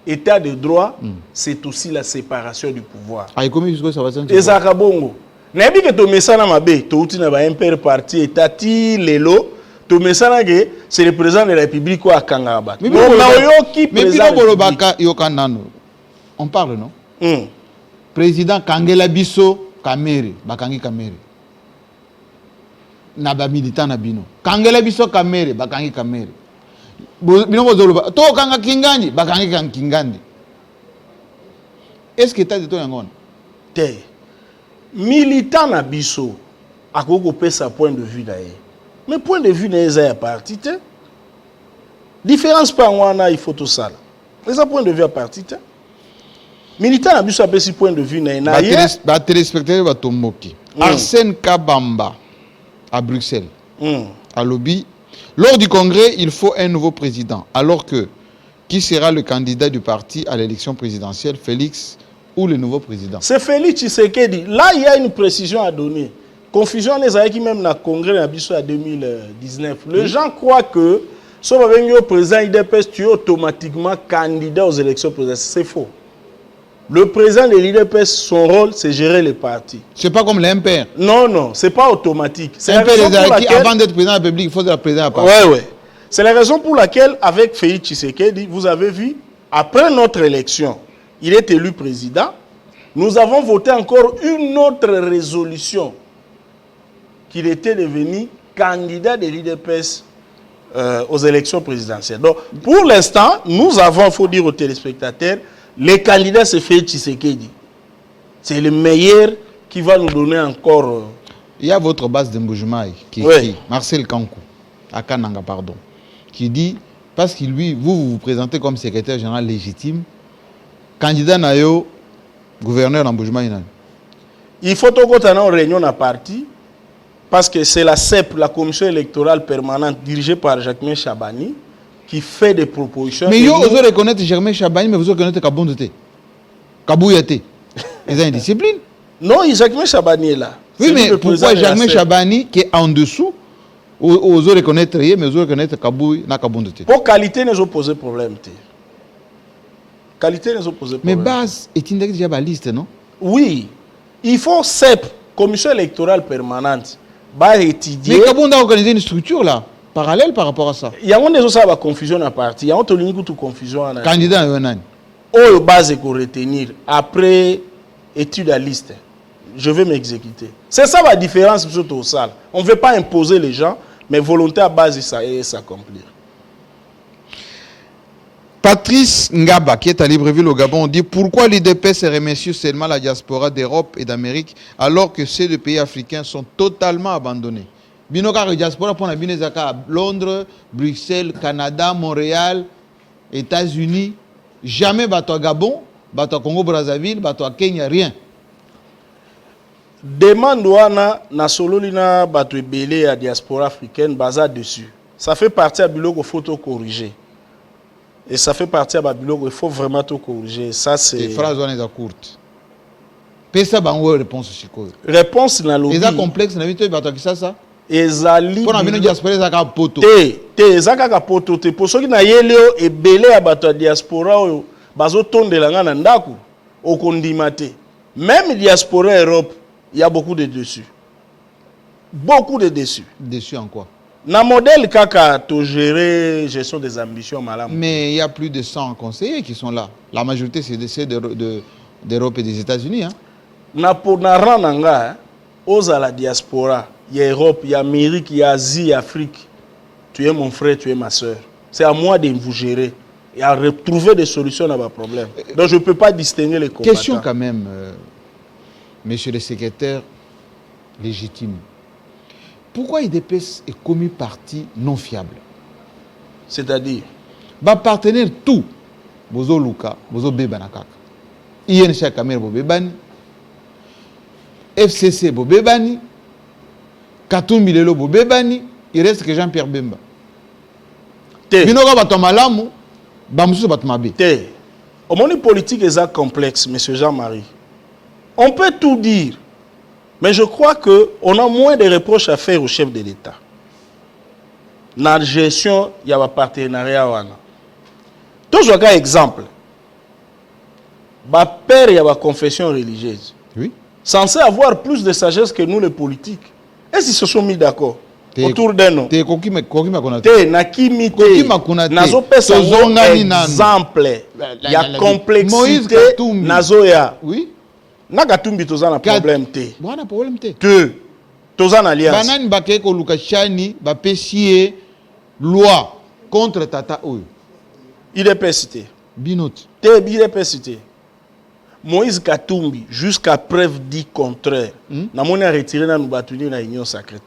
état de droit, c'est aussi la séparation du pouvoir. Ah, et comment jusqu'à ça va Et ça kabongo. Nabi que to mesana mabe, to uti na ba impère parti etati lelo, to mesana que c'est le président de la République ou akanga ba. Mais président bolobaka yokanano. On parle non? Président Kangela Biso Kamere, bakangi Kamere. Na ba militant na bino. Kangela Biso Kamere, bakangi Kamere. Bino bozoloba, to kanga Kingandi, bakangi Kingandi. Est-ce que tu as dit toi yangon? Te. Militant na biso akoko pesa point de vue d'ailleurs. Mais point de vue n'est pas parti te. Différence pas wana il faut tout ça. Les point de vue à parti te. Militant na biso apesi point de vue na ba téléspectateur ba tomboki. Arsène Kabamba à Bruxelles. À lobby. Lors du congrès, il faut un nouveau président. Alors que qui sera le candidat du parti à l'élection présidentielle, Félix ou le nouveau président? C'est Félix Tshisekedi. Là, il y a une précision à donner. Confusion les aïe qui même dans le congrès en 2019. Les gens croient que si on va venir au président IDPS, tu es automatiquement candidat aux élections présidentielles. C'est faux. Le président de l'IDPS, son rôle, c'est gérer les partis. C'est pas comme l'impair. Non, non, c'est pas automatique. C'est l'impair laquelle... avant d'être président de la République, il faut être président de la parti. Oui, oui. C'est la raison pour laquelle, avec Félix Tshisekedi, vous avez vu, après notre élection, il est élu président. Nous avons voté encore une autre résolution qu'il était devenu candidat de l'IDPS aux élections présidentielles. Donc, pour l'instant, nous avons, il faut dire aux téléspectateurs, les candidats, c'est Félix Tshisekedi. C'est le meilleur qui va nous donner encore... Il y a votre base de Mboujumaï qui écrit, Marcel Kankou, à Kananga, pardon, qui dit, parce que lui, vous vous présentez comme secrétaire général légitime, candidat nayo, gouverneur d'Amboujumaï. Il faut qu'on ait une réunion à parti, parce que c'est la CEP, la commission électorale permanente, dirigée par Jacquemain Chabani, qui fait des propositions. Mais vous reconnaissez Germain Chabani, mais vous reconnaissez Kabondete. Kabouyate. Ils ont une discipline. Non, Jacquemain Chabani est là. Oui, mais pourquoi Germain Chabani, qui est en dessous, vous reconnaissez rien, mais vous reconnaissez Kabouy, na Kabondete. Pour qualité, nous avons posé problème. Qualité, nous avons posé problème. Mais base, est une déjà la liste, non? Oui. Il faut CEP, commission électorale permanente, va étudier. Mais Kabonda a organisé une structure là. Parallèle par rapport à ça. Il y a une confusion à partir. Il y a une confusion. Candidat à un au base pour retenir après étude à liste. Je vais m'exécuter. C'est ça la différence surtout au salle. On ne veut pas imposer les gens, mais volonté à base ça et s'accomplir. Patrice Ngaba, qui est à Libreville au Gabon, dit pourquoi l'IDPS remercie seulement la diaspora d'Europe et d'Amérique alors que ceux des pays africains sont totalement abandonnés. Binoka diaspora pour la Binezaka, Londres, Bruxelles, Canada, Montréal, États-Unis, jamais bateau à Gabon, bateau à Congo-Brazzaville, bateau à Kenya, rien. Demande wana na sololina bateau belé à diaspora africaine basé dessus. Ça fait partie à biloko photo corriger. Et ça fait partie à biloko il faut vraiment tout corriger. Ça c'est. Les phrases wana sont courtes. Pesa bango réponse chiko. Réponse na lobby. Les complexe na vite bateau qui ça. Ezali pour na diaspora ezaka poto te ezaka poto te pour ceux qui na yeleo ebele ya bato diaspora oyo bazo tondela nga na ndaku okondimate même diaspora Europe il y a beaucoup de dessus dessus en quoi na modèle kaka to gérer gestion des ambitions malam mais il y a plus de 100 conseillers qui sont là la majorité c'est d'Europe et des États-Unis hein na pour na rananga aux à la diaspora. Il y a Europe, il y a Amérique, il y a Asie, il y a Afrique. Tu es mon frère, tu es ma soeur. C'est à moi de vous gérer et à retrouver des solutions à vos problèmes. Donc je ne peux pas distinguer les combattants. Question quand même, monsieur le secrétaire légitime. Pourquoi IDPS est commis parti non fiable? C'est-à-dire bah partenaire tout. Bozo Luka, Bozo Bebanakaka. INC Kamer Bobebani. FCC Bobebani. Katumbi Lelo Bobebani, il reste que Jean-Pierre Bemba. Binoga Batomalamu, Bamsou Batmabe. Au monde politique est complexe, monsieur Jean-Marie. On peut tout dire, mais je crois qu'on a moins de reproches à faire au chef de l'État. Dans la gestion, il y a un partenariat. Toujours un exemple. père y a la confession religieuse. Oui. Censé avoir plus de sagesse que nous les politiques. Est-ce qu'ils se sont mis d'accord autour d'un nom? Te kokima konate. Te nakimi te. Nazo pesa exemple. Il y a complexité. Nazoya. Oui. Nakatumbi tozana problème te. Voilà problème te. Te. Tozana alliance. Banani bakeko lukashani ba pesie loi contre tata oyo. Il est pesité. Binot. Te il est pesité. Moïse Katumbi, jusqu'à preuve dit contraire, n'a moni a retiré na nubatuni na union sacrée.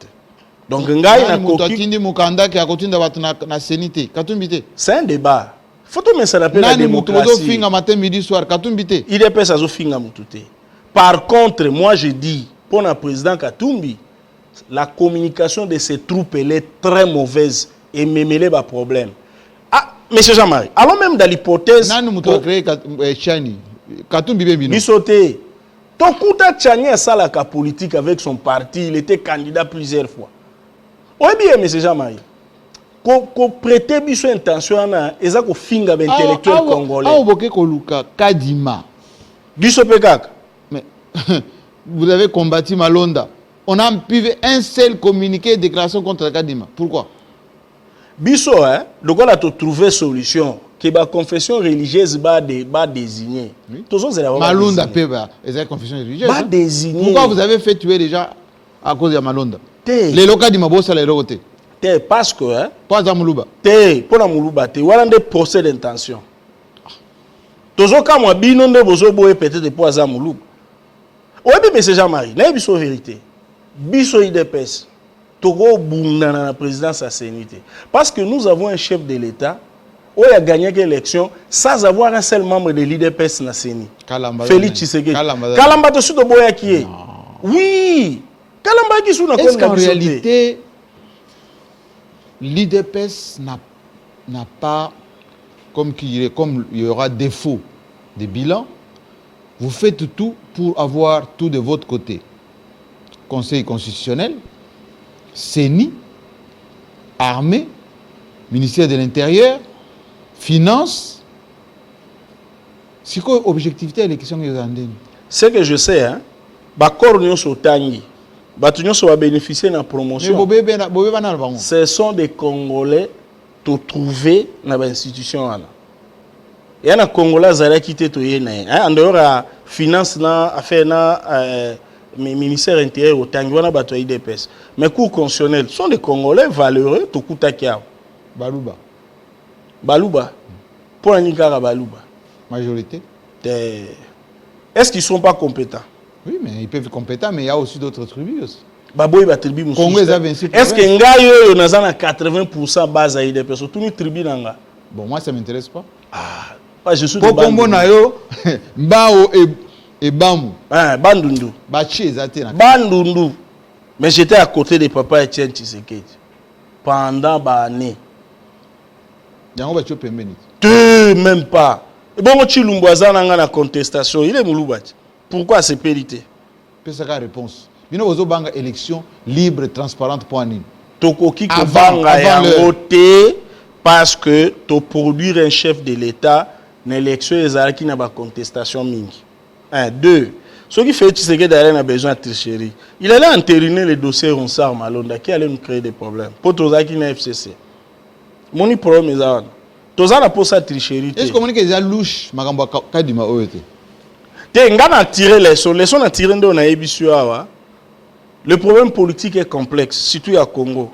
Donc ngai na koki mukanda ki akotinda batu na senité. Katumbi te. C'est un débat. Faut tout mettre ça l'appel la démocratie. Nani finga matin midi soir Katumbi te. Il est pas ça zo finga mututé. Par contre, moi je dis pour le président Katumbi, la communication de ces troupes elle est très mauvaise et mêlée ba problème. Ah, monsieur Jean-Marie, allons même dans l'hypothèse nani muto créé Chani. Katumbi be bino. Bisoté. Tokuta Chani a ça la politique avec son parti, il était candidat plusieurs fois. Oui bien monsieur Jean-Marie. Ko prêter biso intention na eza ko finga ba intellectuel congolais. Ah oboke ko luka Kadima. Biso pekaka. Mais vous avez combattu Malonda. On a privé un seul communiqué déclaration contre Kadima. Pourquoi? Biso hein, donc on a trouvé solution. Que la confession religieuse va désigner. Oui. Malonda Peba, c'est confession religieuse. Va désigner. Pourquoi vous avez fait tuer déjà à cause de Malonda? Les locaux du Mabosa les rotés. Parce que hein. Pas à Moulouba. Pour la Moulouba, voilà des procès d'intention. Toujours quand moi bino de bozo boye peut-être pour à Moulouba. Oui mais c'est Jean-Marie, là biso vérité. Biso IDPS. Togo bunda na présidence à sénité. Parce que nous avons un chef de l'État où il a gagné l'élection sans avoir un seul membre de l'IDPS na CENI. Félix Tshisekedi. Kalamba to sudo boya qui est. Oui. Kalamba qui sous na est-ce qu'en réalité l'IDPS n'a pas comme il y aura défaut de bilan, vous faites tout pour avoir tout de votre côté. Conseil constitutionnel, CENI, armée, ministère de l'Intérieur, finance. C'est quoi l'objectivité de l'élection que vous avez? Ce que je sais, hein, bénéficier de la promotion. Ce sont des Congolais qui trouvent dans l'institution. Il y a un Congolais qui ont quitté. En dehors de la finance, affaires, ministère intérieur, au Tanguana, IDPS. Mais cours constitutionnel, ce sont des Congolais valeureux, tout coup Balouba. Balouba. Pour un Nicara Balouba. Majorité. Est-ce qu'ils ne sont pas compétents? Oui, mais ils peuvent être compétents, mais il y a aussi d'autres tribus aussi. Est-ce que Ngayo n'a pas 80% base à IDPS? Tout le tribu n'a. Bon, moi, ça ne m'intéresse pas. Ah, je suis de Bandundu. Mbao et Bamu. Bandundu. Bandundu. Mais j'étais à côté de papa Etienne Tshisekedi. Pendant des années. Même pas. Et bon, Chilumboisa n'a la contestation. Il est Mouloubati. Pourquoi c'est périté? C'est la réponse. Il y a une élection libre et transparente pour Anine. Tokoki Kobanga est voté parce que tu produire un chef de l'État, une élection qui n'a pas de contestation. 1, 2. Ce qui fait que Tshisekedi a besoin de tricherie. Il allait entériner les dossiers Ronsard Malonda qui allait nous créer des problèmes. Pour tous ceux qui n'ont FCC. Mon problème est là. Tous ceux qui ont ça tricherie. Est-ce que vous avez déjà louche Magamba Kadima Oete? Le problème politique est complexe, surtout à Congo.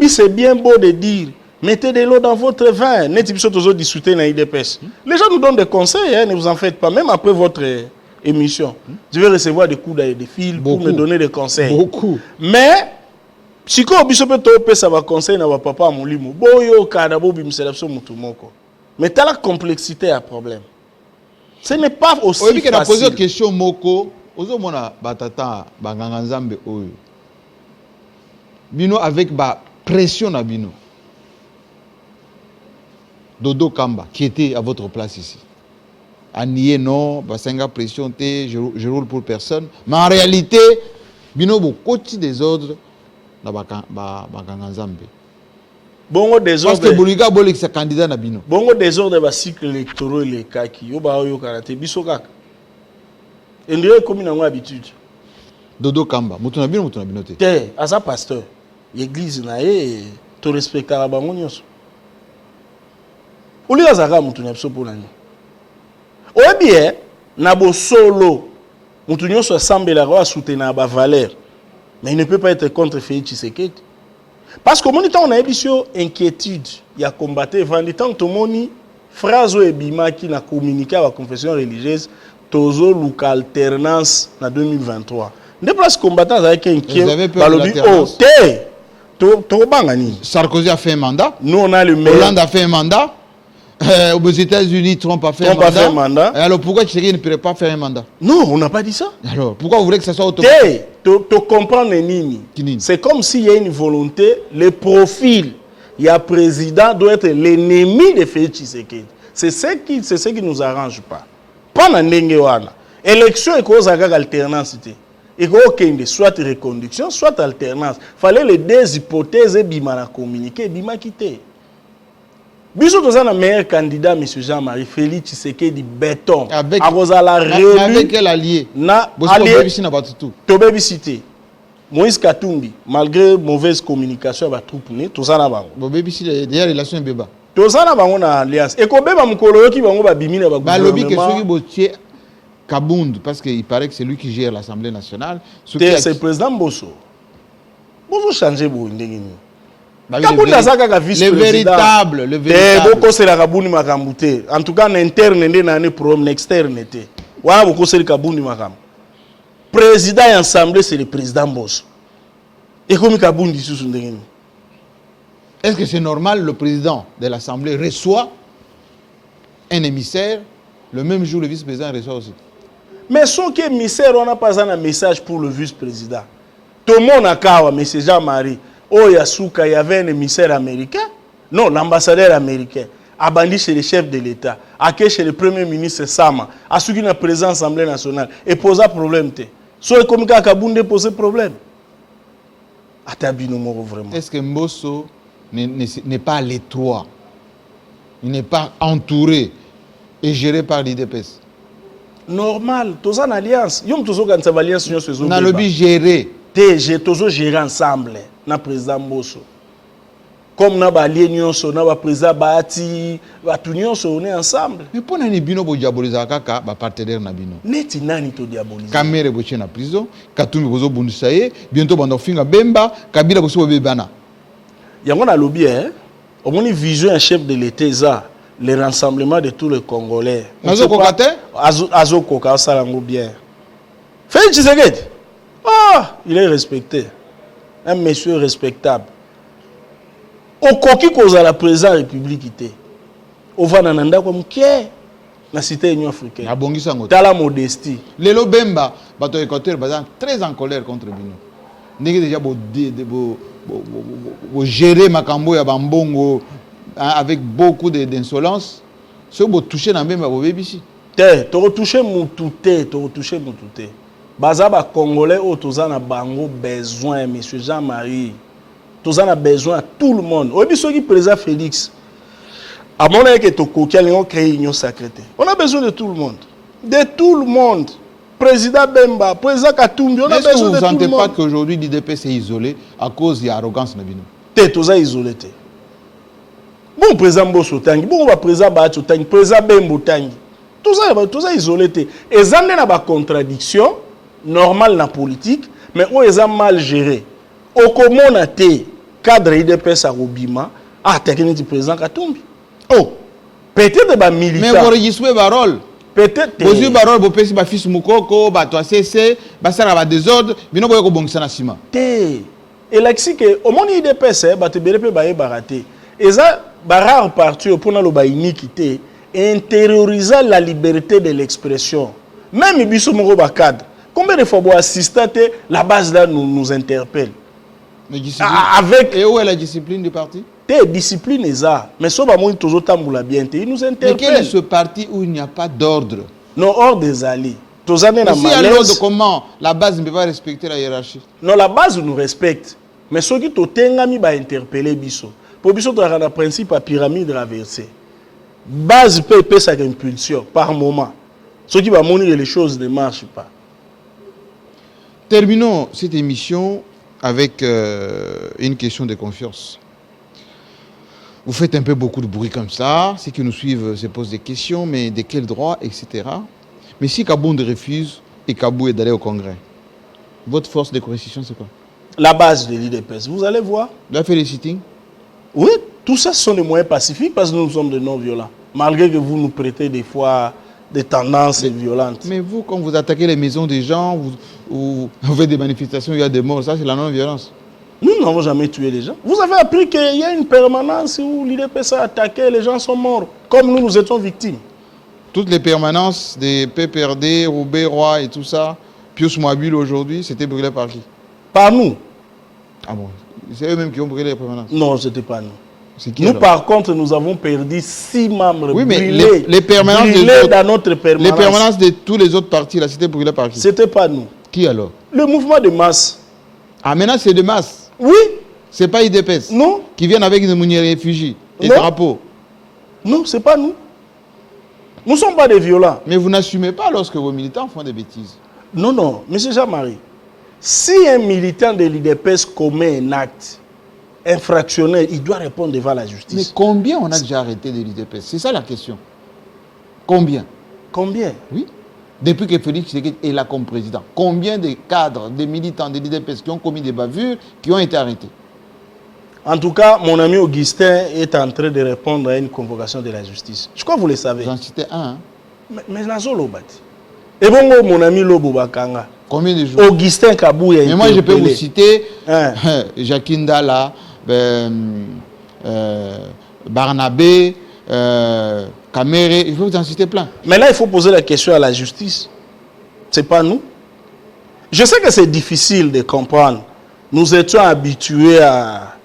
C'est bien beau de dire, mettez de l'eau dans votre vin. Les gens nous donnent des conseils, hein, ne vous en faites pas, même après votre émission. Je vais recevoir des coups de fil pour me donner des conseils. Beaucoup. Mais, si vous avez ça va conseiller à papa Moulimo, mais tu as la complexité à problème. Ce n'est pas aussi facile. Oui, posé une question moko, ozo mona batata banganga nzambe oyo. Bino avec ba pression na bino. Dodo Kamba qui était à votre place ici. Anié non, basenga pression té, je roule pour personne, mais en réalité bino bo koti des ordres na banganga nzambe. Bongo Parce désordre. que Bouliga Bolik c'est candidat na bino. Bongo désordre ba cycle électoral les kaki. Yo ba yo karate biso kaka. Ndire comme na habitude. Dodo Kamba, mutu na bino te. Te, asa pasteur. L'église na ye to respecta la bango nyonso. Oli azaka mutu na biso pona ni. Oyebi na bo solo mutu nyonso assemble a soutenir ba valeur. Mais il ne peut pas être contre Félix Tshisekedi. Parce que mon temps on a une inquiétude, il y a combattu vendit tant tout moni phrase ou ebima qui n'a communiqué à la confession religieuse tozo local alternance en 2023. Ne place combattant avec inquiet. Vous avez peur de l'alternance? To bangani. Sarkozy a fait un mandat. Nous on a le meilleur. Hollande a fait un mandat. Aux États-Unis, Trump a fait un mandat. Alors pourquoi Tshisekedi ne pourrait pas faire un mandat? Non, on n'a pas dit ça. Alors pourquoi vous voulez que ça soit automatique? Tu comprends Nini. C'est comme s'il y a une volonté, le profil, il y a président doit être l'ennemi de Félix Tshisekedi. C'est ce qui nous arrange pas. Pas dans l'Engewana. Élection et cause à alternance. Et soit reconduction, soit alternance. Fallait les deux hypothèses et bimana communiquer, bima quitter. Biso toza na meilleur candidat M. Jean-Marie Félix Tshisekedi béton avec quel allié na allié cité Moïse Katumbi malgré mauvaise communication ba troupe ne toza na bango cité déjà relation beba toza na bango na alliance et ko beba mukolo yoki bango ba bimina ba gouvernement ba lobi que soki botier Kabund parce qu'il paraît que c'est lui qui gère l'Assemblée nationale c'est le président Bosso changer bo ndenge ni le véritable. En tout cas, interne, problème externe. Président et assemblée, c'est le président Bosso. Et comme Kabundi, est-ce que c'est normal le président de l'Assemblée reçoit un émissaire le même jour le vice-président reçoit aussi? Mais son émissaire, on n'a pas un message pour le vice-président. Tout le monde a kawa, M. Jean-Marie. Oh, Yasuka, il y avait un émissaire américain. Non, l'ambassadeur américain. Abandi chez le chef de l'État. Aké chez le premier ministre Sama. A ceux qui sont présents à l'Assemblée nationale. Et pose un problème. Soit comme Kabunde pose problème. Atabino moro vraiment. Est-ce que Mbosso n'est pas à l'étroit? Il n'est pas entouré et géré par l'IDPS? Normal. Tous en alliance. Yom tous en alliance. On a le but géré. J'ai toujours géré ensemble. Na président Mbosso. Comme na ba allié so na ba président Bati, ba tunyon so on est ensemble. Mais pour nani bino bo diaboliser kaka ba partenaire na bino. Neti nani to diaboliser. Kamere bo na prison, Katumbi bozo bundusaye, bientôt bando finga Bemba, Kabila boso bebana. Yango na lobby au moins vision un chef de l'État ça, le rassemblement de tous les Congolais. Azo kokate? Azo koka salango bien. Félix Tshisekedi. Ah, il est respecté. Un monsieur respectable. Au coquille cause à la présidence de la République. Au Vanananda comme qui est la cité Union africaine. Dans la modestie. Les Lobemba, bateau équateur, très en colère contre Bino. N'est déjà gérer Makambo et Bambongo avec beaucoup d'insolence. Ce que vous touchez dans le même BBC. Tu retouché mon touté, tu retouché mon touté. Bazaba Congolais, tous en a besoin, monsieur Jean-Marie. Tous en a besoin, tout le monde. Au début, qui président Félix, à mon avis, on crée une union sacrée. On a besoin de tout le monde. De tout le monde. Président Bemba, président Katumbi, on a besoin de tout le monde. Est-ce que vous ne sentez pas qu'aujourd'hui, l'IDPS est isolé à cause de l'arrogance de Bino? T'es tous isolé. Bon, président Bosso Tangi, bon, président Bacho Tangi, président Bembo Tangi. Tout ça isolé. Et ça, il y a une contradiction. Normal dans la politique, mais on est mal géré. Au comment on a été cadre IDPS à Robima, technique du président Katumbi. Oh, peut-être des militants. Mais vous registrez parole. Peut-être. Vous avez parole, vous avez fils Moukoko, vous avez CC, vous avez des ordres, vous avez des bon sima. Et là, c'est que au monde IDPS, vous avez baraté. Et ça, rare parti pour nous iniquité, intérioriser la liberté de l'expression. Même si nous sommes cadre. Combien de fois vous assistez, la base là nous interpelle. Avec... Et où est la discipline du parti? T'es discipline est ça. Mais ça va toujours tamboula bien. Il nous interpelle. Mais quel est ce parti où il n'y a pas d'ordre? Non, ordre des alliés. Mais s'il y a l'ordre, comment la base ne peut pas respecter la hiérarchie? Non, la base nous respecte. Mais ceux qui t'ont interpellé biso. Pour biso to un principe à pyramide renversée. Base peut ça impulsion par moment. Ce qui va montrer les choses ne marchent pas. Terminons cette émission avec une question de confiance. Vous faites un peu beaucoup de bruit comme ça. Ceux qui nous suivent se posent des questions, mais de quel droit, etc. Mais si Kabound refuse et Kabou est d'aller au Congrès, votre force de coercition, c'est quoi? La base de l'IDPS, vous allez voir. La fait les sittings? Oui, tout ça ce sont des moyens pacifiques parce que nous sommes des non-violents. Malgré que vous nous prêtez des fois des tendances violentes. Mais vous, quand vous attaquez les maisons des gens, vous faites des manifestations, il y a des morts, ça c'est la non-violence. Nous n'avons jamais tué les gens. Vous avez appris qu'il y a une permanence où l'IDPS a attaqué, les gens sont morts, comme nous étions victimes. Toutes les permanences des PPRD, Roubaix, Roy et tout ça, Pius Mobile aujourd'hui, c'était brûlé par qui? Par nous. Ah bon, c'est eux-mêmes qui ont brûlé les permanences? Non, ce n'était pas nous. C'est qui Nous, alors? par contre, nous avons perdu 6 membres Oui, mais brûlés, les permanences brûlés dans notre permanence. Les permanences de tous les autres partis, là, c'était brûlé par qui? Ce n'était pas nous. Qui alors? Le mouvement de masse. Ah, maintenant c'est de masse. Oui. C'est pas IDPS. Non. Qui viennent avec des mouniers réfugiés, des Non. drapeaux. Non, ce n'est pas nous. Nous ne sommes pas des violents. Mais vous n'assumez pas lorsque vos militants font des bêtises. Non, non, M. Jean-Marie. Si un militant de l'IDPS commet un acte infractionnel, il doit répondre devant la justice. Mais combien on a déjà arrêté de l'IDPS? C'est ça la question. Combien? Combien? Oui. Depuis que Félix Tshisekedi est là comme président, combien de cadres, de militants de l'IDPS qui ont commis des bavures, qui ont été arrêtés? En tout cas, mon ami Augustin est en train de répondre à une convocation de la justice. Je crois que vous le savez. J'en citais un. Hein? Mais Nazo Lobati. Et bon, mon ami Lobo Bakanga. Combien de jours? Augustin Kabou est. Mais moi, je peux vous citer hein? Jacqueline Dalla, Barnabé, Kamere, il faut vous en citer plein. Mais là, il faut poser la question à la justice. Ce n'est pas nous. Je sais que c'est difficile de comprendre. Nous étions habitués à,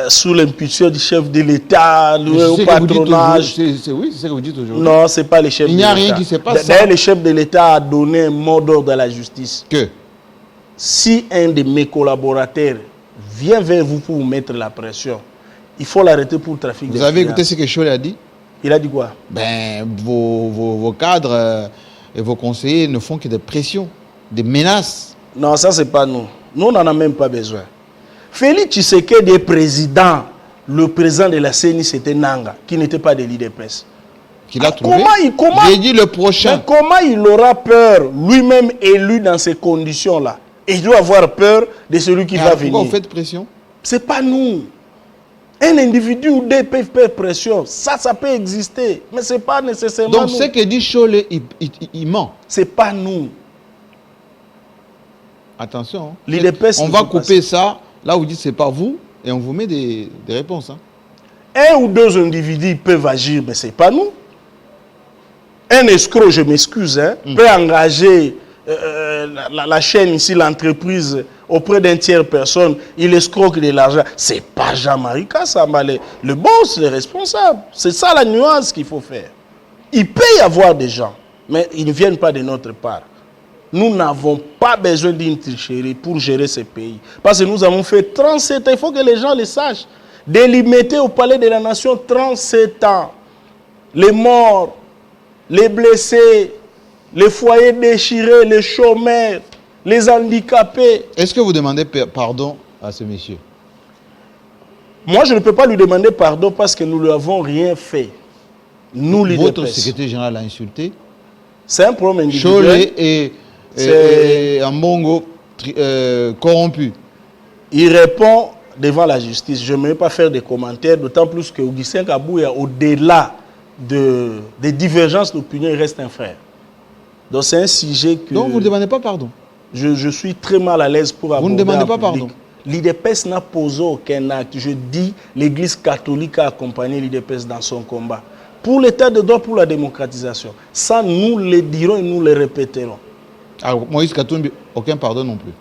sous l'impulsion du chef de l'État, au patronage. Oui, c'est ce que vous dites aujourd'hui. Non, ce n'est pas le chef de l'État. Il n'y a rien qui se passe. D'ailleurs, le chef de l'État a donné un mot d'ordre à la justice. Que si un de mes collaborateurs vient vers vous pour vous mettre la pression, il faut l'arrêter pour le trafic. Vous avez écouté ce que Cholet a dit? Il a dit quoi? Ben, vos cadres et vos conseillers ne font que des pressions, des menaces. Non, ça, c'est pas nous. Nous, on n'en a même pas besoin. Félix Tshisekedi est président. Le président de la CENI, c'était Nanga, qui n'était pas de l'IDPS. Qu'il a trouvé. Comment J'ai dit le prochain. Mais comment il aura peur, lui-même élu dans ces conditions-là? Et il doit avoir peur de celui qui va venir. Pourquoi vous faites pression? C'est pas nous. Un individu ou deux peuvent faire pression. Ça peut exister. Mais ce n'est pas nécessairement donc, nous. ce que dit Cholet, il ment. Ce n'est pas nous. Attention. L'IDPS, on va couper ça. Là, vous dites que ce n'est pas vous. Et on vous met des réponses. Hein. Un ou deux individus peuvent agir, mais ce n'est pas nous. Un escroc, je m'excuse, hein, peut engager la chaîne ici, l'entreprise, auprès d'un tiers personne, il escroque de l'argent. Ce n'est pas Jean-Marie Kassama, le boss, le responsable. C'est ça la nuance qu'il faut faire. Il peut y avoir des gens, mais ils ne viennent pas de notre part. Nous n'avons pas besoin d'une tricherie pour gérer ce pays. Parce que nous avons fait 37 ans, il faut que les gens le sachent. Délimiter au palais de la nation 37 ans. Les morts, les blessés, les foyers déchirés, les chômeurs, les handicapés. Est-ce que vous demandez pardon à ce monsieur? Moi, je ne peux pas lui demander pardon parce que nous ne lui avons rien fait. Nous, votre secrétaire général l'a insulté. C'est un problème individuel. Cholet et Ambongo corrompu. Il répond devant la justice. Je ne vais pas faire des commentaires, d'autant plus que Augustin Kabou, au-delà des divergences d'opinion, il reste un frère. Donc c'est un sujet que... Donc vous ne demandez pas pardon? Je suis très mal à l'aise pour aborder. Vous ne demandez pas pardon? L'IDPS n'a posé aucun acte. Je dis, l'Église catholique a accompagné l'IDPS dans son combat. Pour l'état de droit, pour la démocratisation. Ça, nous le dirons et nous le répéterons. Alors, Moïse Katumbi, aucun pardon non plus.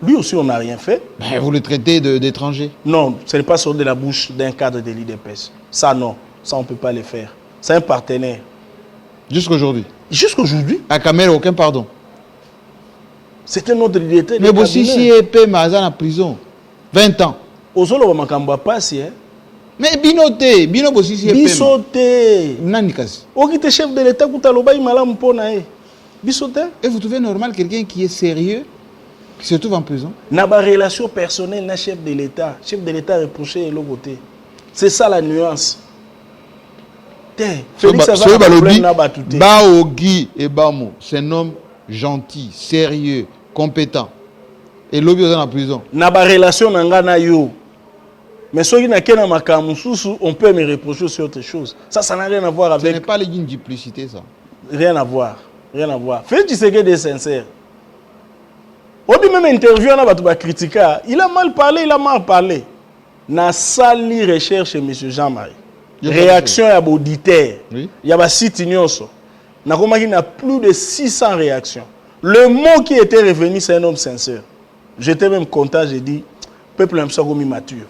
Lui aussi, on n'a rien fait. Ben, vous le traitez d'étranger. Non, ce n'est pas sorti de la bouche d'un cadre de l'IDPS. Ça, non. Ça, on ne peut pas le faire. C'est un partenaire. Jusqu'aujourd'hui? Jusqu'aujourd'hui. À Kamel, aucun pardon. C'était notre idée. Mais aussi, si EP Mazan en prison, 20 ans. Ozolo Wamakamba passe, hein. Mais binoté, bino bossi c'est Bisoté. Nanikas. O qui te chef de l'État qui t'a l'obéi malam pona e. Bisoté. Et vous trouvez normal quelqu'un qui est sérieux, qui se trouve en prison? N'a pas relation personnelle na chef de l'État. Chef de l'État reproché l'autre côté. C'est ça la nuance. Félix a un problème na batouté. Baogi et Bamo, c'est un homme gentil, sérieux, compétent. Et l'objet est dans la prison. N'a pas relation nanga na yo. Mais ceux qui n'ont qu'un makamususu, on peut me reprocher sur autre chose. Ça n'a rien à voir avec. Ce n'est pas une duplicité, ça. Rien à voir. Rien à voir. Félix Tshisekedi est sincère. Au début même interview, on a critiqué. Il a mal parlé, il a mal parlé. Na sali recherche M. Jean-Marie. Réaction à l'auditeur. Oui. Il y a un site ignoso. Na remarqué qu'il y a plus de 600 réactions. Le mot qui était revenu, c'est un homme sincère. J'étais même content, j'ai dit, peuple m'sako mature.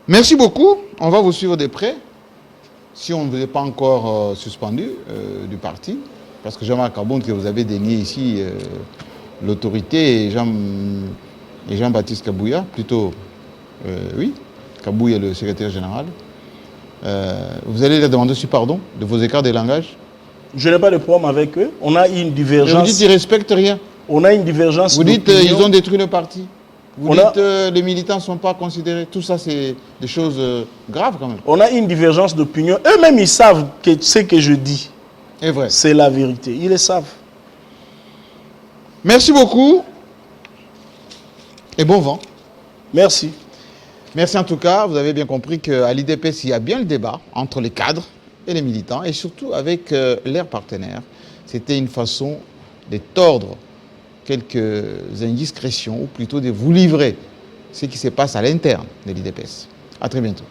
Merci beaucoup. On va vous suivre de près. Si on ne vous est pas encore suspendu du parti, parce que Jean-Marc Abound, que vous avez dénié ici l'autorité, et Jean-Baptiste Kabouya, plutôt, oui, Kabouya le secrétaire général, vous allez leur demander aussi pardon de vos écarts de langage. Je n'ai pas de problème avec eux. On a une divergence. Et vous dites qu'ils ne respectent rien. On a une divergence. Vous dites qu'ils ont détruit le parti. Vous dites les militants ne sont pas considérés. Tout ça, c'est des choses graves quand même. On a une divergence d'opinion. Eux-mêmes, ils savent que ce que je dis, est vrai. C'est la vérité. Ils le savent. Merci beaucoup. Et bon vent. Merci. Merci en tout cas. Vous avez bien compris qu'à l'IDPS, il y a bien le débat entre les cadres et les militants, et surtout avec leurs partenaires. C'était une façon de tordre quelques indiscrétions, ou plutôt de vous livrer ce qui se passe à l'interne de l'IDPS. À très bientôt.